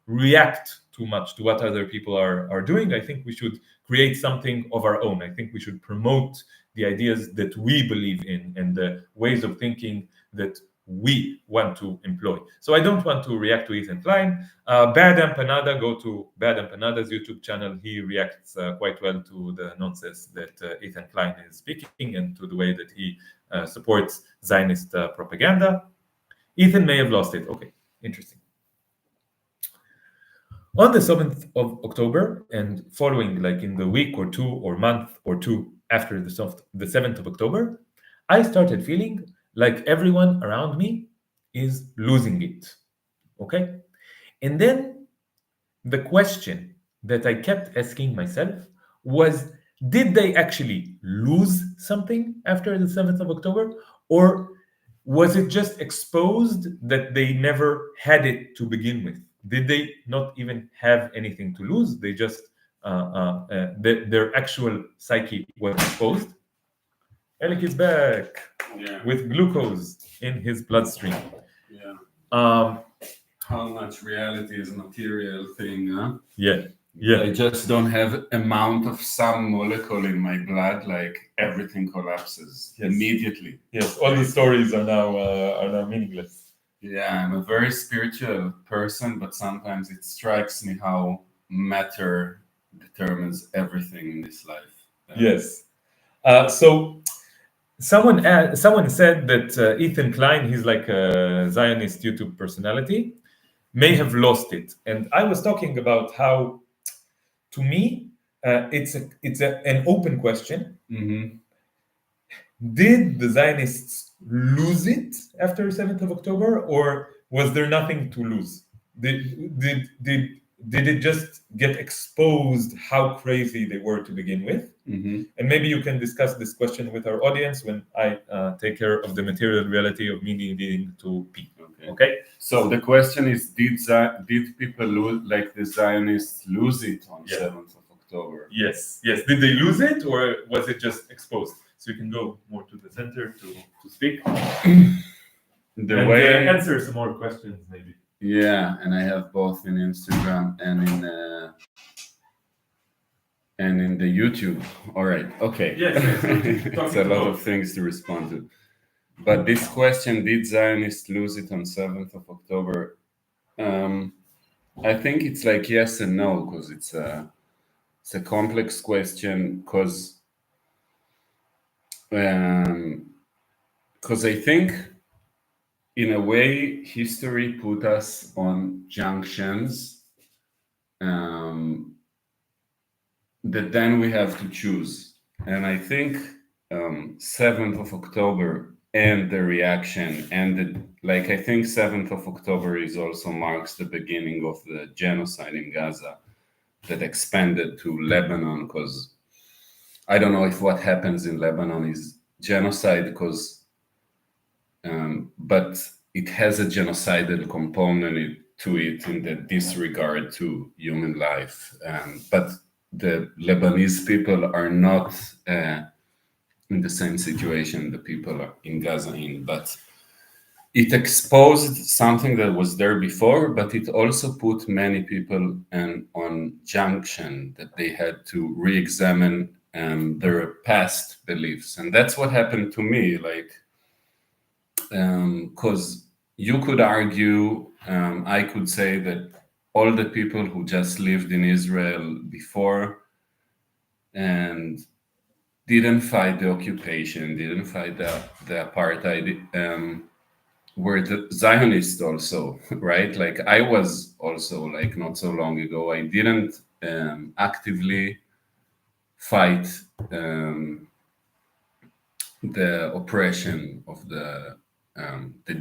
react too much to what other people are doing. I think we should create something of our own. I think we should promote the ideas that we believe in and the ways of thinking that we want to employ. So I don't want to react to Ethan Klein. Bad Empanada, go to Bad Empanada's YouTube channel. He reacts quite well to the nonsense that Ethan Klein is speaking and to the way that he supports Zionist propaganda. Ethan may have lost it. Okay, interesting. On the 7th of October and following, like in the week or two or month or two after the 7th of October, I started feeling like everyone around me is losing it. Okay? And then the question that I kept asking myself was, did they actually lose something after the 7th of October? Or was it just exposed that they never had it to begin with? Did they not even have anything to lose? They just, their actual psyche was exposed. Alec is back with glucose in his bloodstream. Yeah. How much reality is a material thing, huh? Yeah. I just don't have amount of some molecule in my blood, like everything collapses immediately. Yes, all the stories are now meaningless. Yeah, I'm a very spiritual person, but sometimes it strikes me how matter determines everything in this life. Yes. So someone said that Ethan Klein, he's like a Zionist YouTube personality, may have lost it. And I was talking about how, to me, it's an open question. Mm-hmm. Did the Zionists lose it after 7th of October, or was there nothing to lose? Did it just get exposed how crazy they were to begin with? Mm-hmm. And maybe you can discuss this question with our audience when I take care of the material reality of me needing to pee. Okay? So the question is, did people lose, like the Zionists lose it on 7th of October? Yes. Did they lose it, or was it just exposed? So you can go more to the center to speak. Answer some more questions, maybe. Yeah, and I have both in Instagram and in the YouTube. All right. Okay. Yes. It's a lot of things to respond to. But this question, did Zionists lose it on 7th of October? I think it's like yes and no, because it's a complex question, because I think in a way history put us on junctions that then we have to choose. And I think 7th of October and the reaction and I think 7th of October is also marks the beginning of the genocide in Gaza that expanded to Lebanon, because I don't know if what happens in Lebanon is genocide, because but it has a genocidal component to it in the disregard to human life. But the Lebanese people are not in the same situation the people are in Gaza in, but it exposed something that was there before, but it also put many people on junction that they had to re-examine their past beliefs. And that's what happened to me, because you could argue, I could say that all the people who just lived in Israel before and didn't fight the occupation, didn't fight the apartheid, were the Zionists also, right? Like I was also, like not so long ago, I didn't actively fight the oppression of the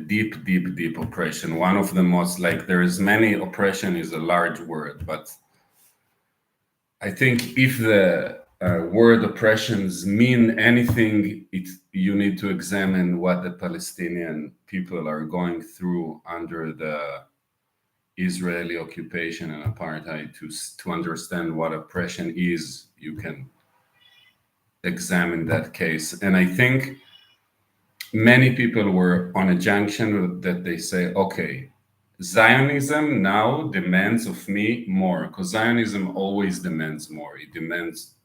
deep oppression. One of the most, like there is many, oppression is a large word, but I think if the word oppressions mean anything, you need to examine what the Palestinian people are going through under the Israeli occupation and apartheid to understand what oppression is. You can examine that case. And I think many people were on a junction that they say, okay, Zionism now demands of me more, because Zionism always demands more. It demands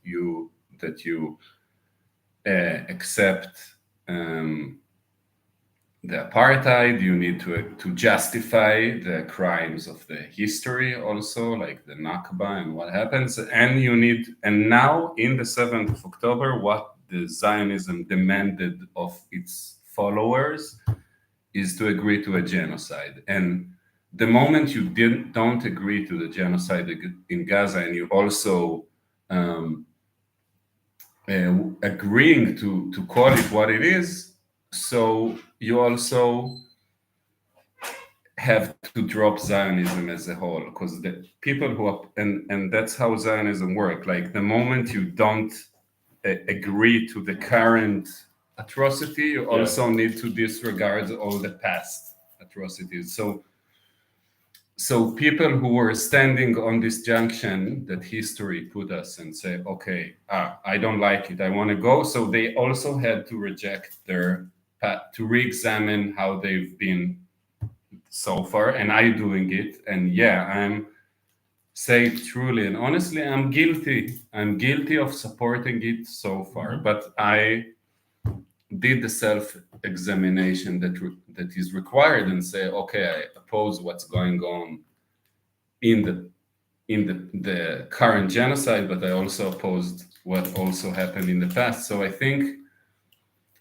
that you accept the apartheid, you need to justify the crimes of the history also, like the Nakba and what happens, and now in the 7th of October, what the Zionism demanded of its followers is to agree to a genocide. And the moment you don't agree to the genocide in Gaza, and you also agreeing to call it what it is, so you also have to drop Zionism as a whole, because the people who are, and that's how Zionism work. Like the moment you don't agree to the current atrocity, you also need to disregard all the past atrocities. So people who were standing on this junction that history put us and say, okay, I don't like it, I want to go. So they also had to reject their path, to re-examine how they've been so far, and I'm doing it. And yeah, I'm say truly and honestly, I'm guilty. I'm guilty of supporting it so far, but I did the self-examination that is required and say, okay, I oppose what's going on in the current genocide, but I also opposed what also happened in the past. So I think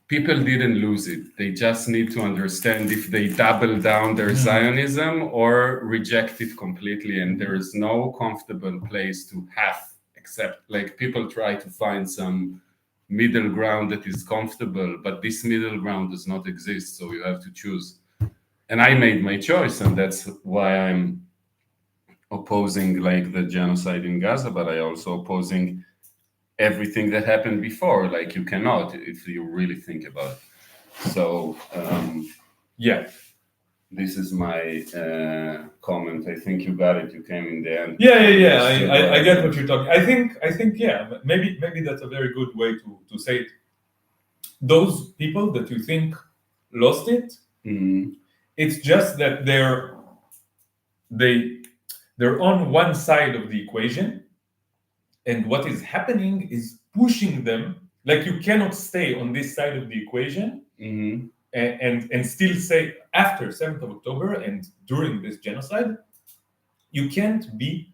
people didn't lose it. They just need to understand if they double down their Zionism or reject it completely. And there is no comfortable place to have, except like people try to find some middle ground that is comfortable, but this middle ground does not exist. So you have to choose. And I made my choice, and that's why I'm opposing like the genocide in Gaza, but I also opposing everything that happened before. Like you cannot, if you really think about it. So yeah, this is my comment. I think you got it. You came in the end. Yeah. I get what you're talking. I think yeah. Maybe that's a very good way to say it. Those people that you think lost it, it's just that they're on one side of the equation, and what is happening is pushing them. Like you cannot stay on this side of the equation and still say after 7th of October and during this genocide, you can't be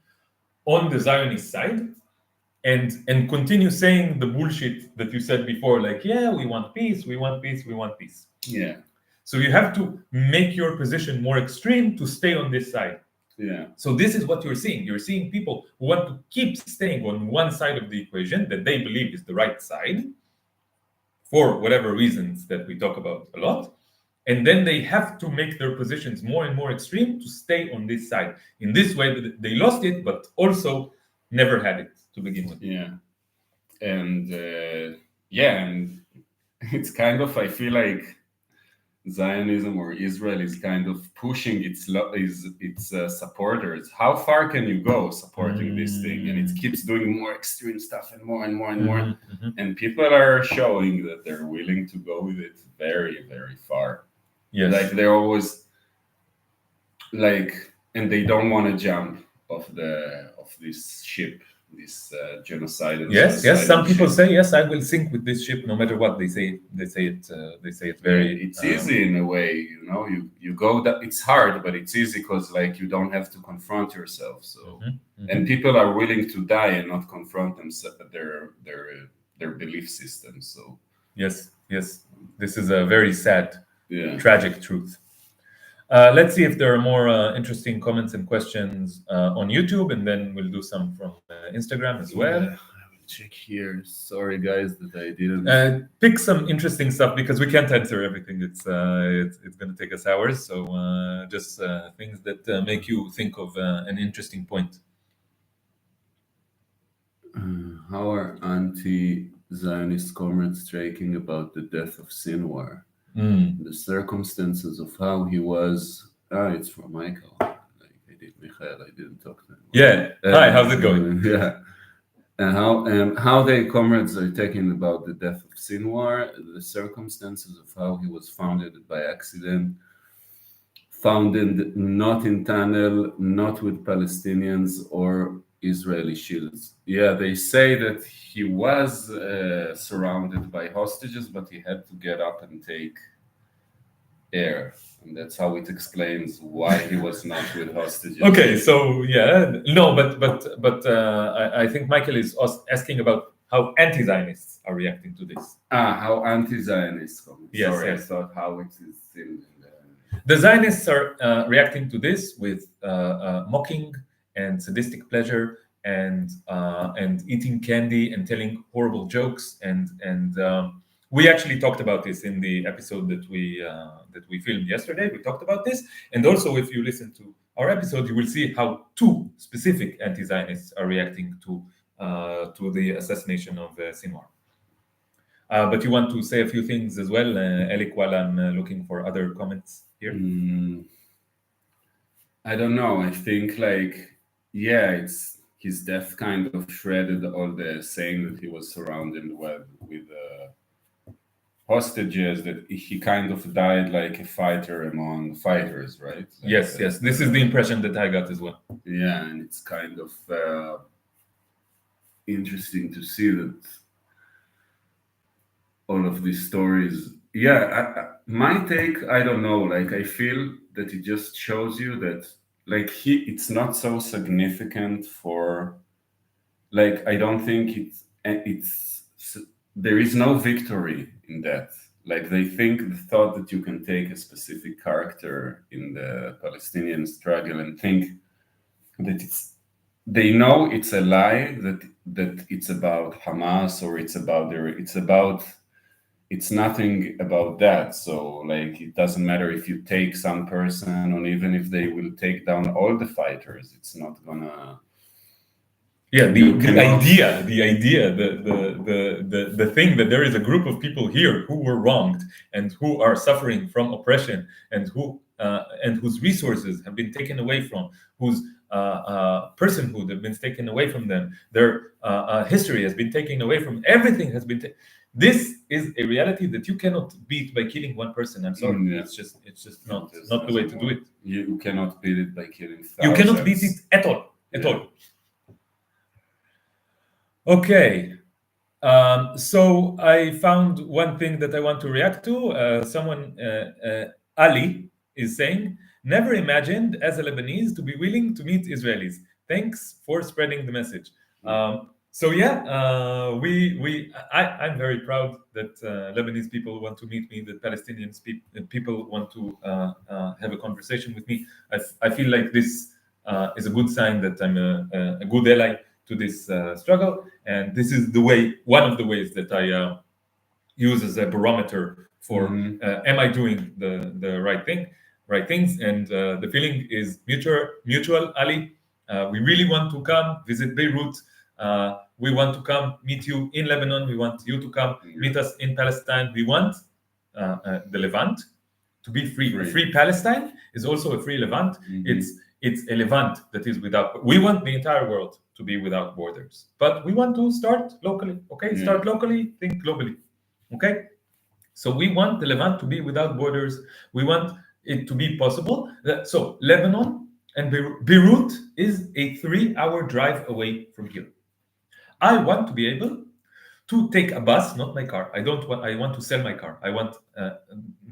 on the Zionist side and continue saying the bullshit that you said before, like, yeah, we want peace, we want peace, we want peace. Yeah. So you have to make your position more extreme to stay on this side. Yeah. So this is what you're seeing. You're seeing people who want to keep staying on one side of the equation that they believe is the right side for whatever reasons that we talk about a lot. And then they have to make their positions more and more extreme to stay on this side. In this way, they lost it, but also never had it to begin with. Yeah. And and it's kind of, I feel like Zionism or Israel is kind of pushing its supporters. How far can you go supporting this thing? And it keeps doing more extreme stuff and more and more and more. And people are showing that they're willing to go with it very, very far. Yes. Like they're always like, and they don't want to jump off this ship, this genocidal. Yes. Some people say, yes, I will sink with this ship no matter what. They say it very. It's easy in a way, you know. You go that it's hard, but it's easy because like you don't have to confront yourself. So and people are willing to die and not confront their belief system. So yes, this is a very sad, tragic truth. Let's see if there are more interesting comments and questions on YouTube, and then we'll do some from Instagram as well. I will check here. Sorry, guys, that I didn't pick some interesting stuff because we can't answer everything. It's going to take us hours. So just things that make you think of an interesting point. How are anti-Zionist comrades striking about the death of Sinwar? The circumstances of how he was. It's from Michael. Michael, I didn't talk to him. Yeah. Hi, how's it going? Yeah. And how the comrades are talking about the death of Sinwar, the circumstances of how he was founded by accident, founded not in tunnel, not with Palestinians or Israeli shields. Yeah, they say that he was surrounded by hostages, but he had to get up and take air, and that's how it explains why he was not with hostages. Okay, so yeah, no, but I think Michael is asking about how anti-Zionists are reacting to this. How anti-Zionists come. Yes, Sorry, yes. I thought how it is still in The Zionists are reacting to this with mocking and sadistic pleasure and eating candy and telling horrible jokes and we actually talked about this in the episode that we filmed yesterday. We talked about this, and also if you listen to our episode, you will see how two specific anti-Zionists are reacting to the assassination of Sinwar. But you want to say a few things as well, Elik, while I'm looking for other comments here? I don't know. I think it's his death kind of shredded all the saying that he was surrounded with hostages, that he kind of died like a fighter among fighters, right? Yes. This is the impression that I got as well. Yeah, and it's kind of interesting to see that all of these stories. Yeah, my take, I don't know. Like, I feel that it just shows you that, it's not so significant for, I don't think it's there is no victory in that. Like, they think the thought that you can take a specific character in the Palestinian struggle and think that they know it's a lie, that it's about Hamas, or it's nothing about that. So, it doesn't matter if you take some person, or even if they will take down all the fighters, it's not gonna. Yeah, the idea, the thing that there is a group of people here who were wronged and who are suffering from oppression and whose resources have been taken away from, whose personhood have been taken away from them, their history has been taken away from, everything has been. This is a reality that you cannot beat by killing one person. I'm sorry, Yeah. it's just not the way to do it. You cannot beat it by killing thousands. You cannot beat it at all, all. Okay, so I found one thing that I want to react to. Ali is saying, never imagined as a Lebanese to be willing to meet Israelis. Thanks for spreading the message. So yeah, I'm very proud that Lebanese people want to meet me, that Palestinian people want to have a conversation with me. I feel like this is a good sign that I'm a good ally to this struggle, and this is one of the ways that I use as a barometer for am I doing the right things, and the feeling is mutual, Ali. We really want to come visit Beirut. We want to come meet you in Lebanon. We want you to come meet us in Palestine. We want the Levant to be free. A free Palestine is also a free Levant. It's a Levant that is without. We want the entire world to be without borders, but we want to start locally. Okay, start locally, think globally. Okay, so we want the Levant to be without borders. We want it to be possible. So Lebanon and Beirut is a 3-hour drive away from here. I want to be able to take a bus, not my car. I want to sell my car. I want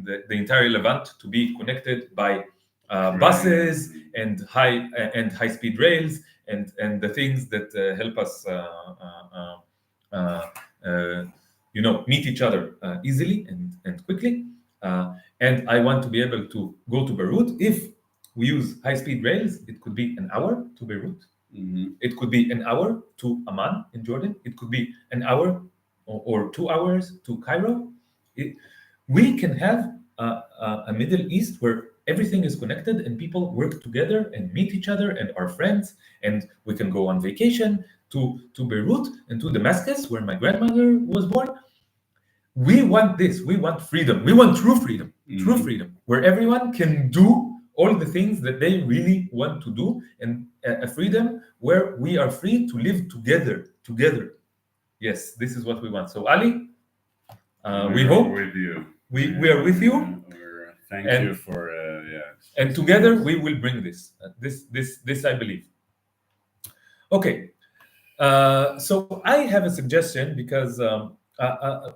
the entire Levant to be connected by buses and high speed rails and the things that help us meet each other easily and quickly. And I want to be able to go to Beirut. If we use high speed rails, it could be an hour to Beirut. It could be an hour to Amman in Jordan. It could be an hour or 2 hours to Cairo. We can have a Middle East where everything is connected and people work together and meet each other and are friends, and we can go on vacation to Beirut and to Damascus, where my grandmother was born. We want this. We want freedom. We want true freedom. True freedom, where everyone can do all the things that they really want to do, and a freedom where we are free to live together. Yes, this is what we want. So Ali, we hope with you. We are with you. Thank you for and together we will bring this. This I believe. Okay, so I have a suggestion, because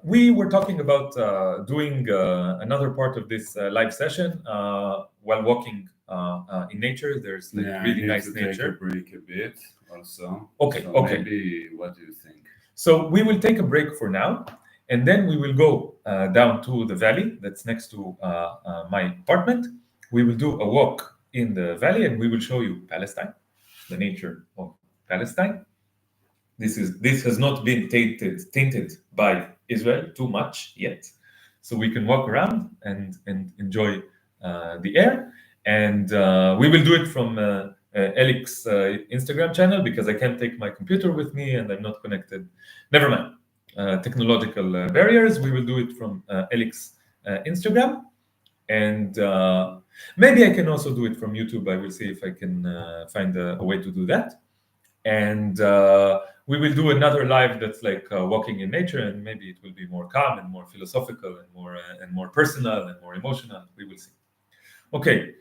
We were talking about doing another part of this live session while walking in nature. There's like Yeah, I really need nice to take a nature. break a bit also. Okay, So okay. maybe, what do you think? So we will take a break for now, and then we will go down to the valley that's next to my apartment. We will do a walk in the valley, and we will show you Palestine, the nature of Palestine. This has not been tainted by Israel too much yet, so we can walk around and enjoy the air. And we will do it from Elik's Instagram channel because I can't take my computer with me and I'm not connected. Never mind. Technological barriers. We will do it from Elik's Instagram, and maybe I can also do it from YouTube. I will see if I can find a way to do that. And we will do another live that's like walking in nature, and maybe it will be more calm and more philosophical and more personal and more emotional. We will see. Okay,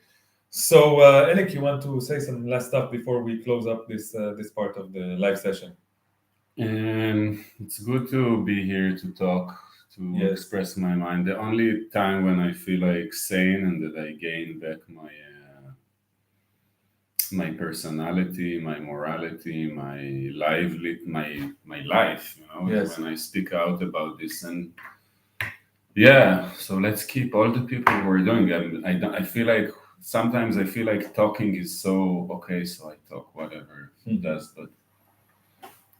so Elik, you want to say some last stuff before we close up this part of the live session? It's good to be here to talk, to Yes. express my mind. The only time when I feel like sane and that I gain back my personality, my morality, my life, is Yes. when I speak out about this. And yeah, so let's keep all the people who are doing it. I feel like sometimes I feel like talking is so okay, so I talk whatever he does, but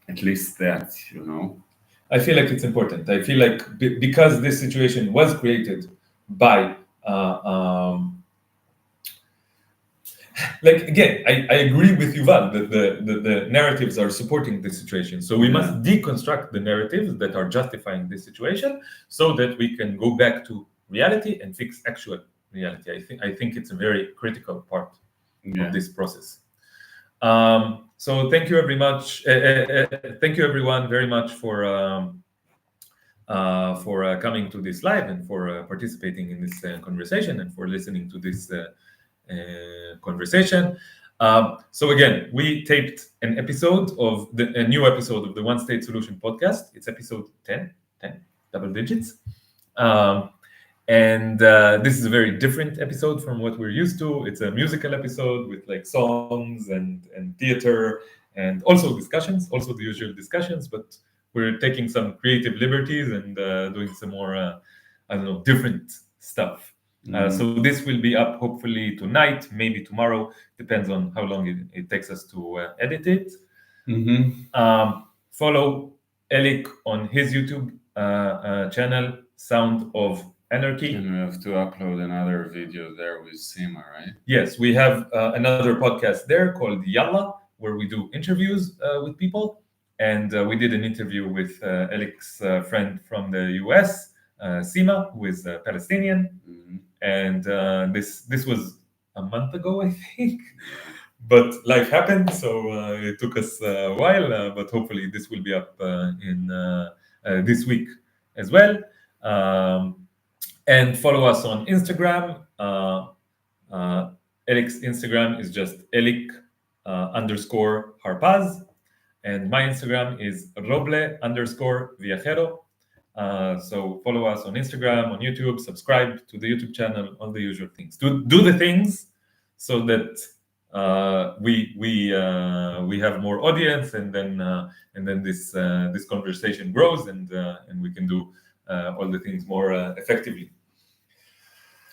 at least that. I feel like it's important. I feel like because this situation was created by like again, I agree with Yuval that the narratives are supporting this situation. So we must deconstruct the narratives that are justifying this situation so that we can go back to reality and fix actual reality. I think it's a very critical part of this process. So thank you very much. Thank you everyone very much for coming to this live and for participating in this conversation and for listening to this conversation. So again, we taped an episode of a new episode of the One State Solution podcast. It's episode 10, double digits. And this is a very different episode from what we're used to. It's a musical episode with like songs and theater and also discussions, also the usual discussions, but we're taking some creative liberties and doing some more, I don't know, different stuff. So this will be up hopefully tonight, maybe tomorrow, depends on how long it takes us to edit it. Follow Elik on his YouTube channel, Sound of Anarchy. And we have to upload another video there with Sima, right? Yes, we have another podcast there called Yalla, where we do interviews with people. And we did an interview with Elik's friend from the US, Sima, who is Palestinian. And this was a month ago, I think. But life happened, so it took us a while. But hopefully, this will be up in this week as well. And follow us on Instagram. Elik's Instagram is just Elik _ Harpaz. And my Instagram is Roble _ Viajero. So follow us on Instagram, on YouTube, subscribe to the YouTube channel, all the usual things. Do the things so that we have more audience, and then this conversation grows, and we can do all the things more effectively.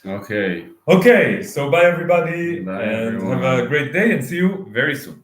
Okay. Okay. So bye everybody, Bye, and everyone. have a great day, and see you very soon.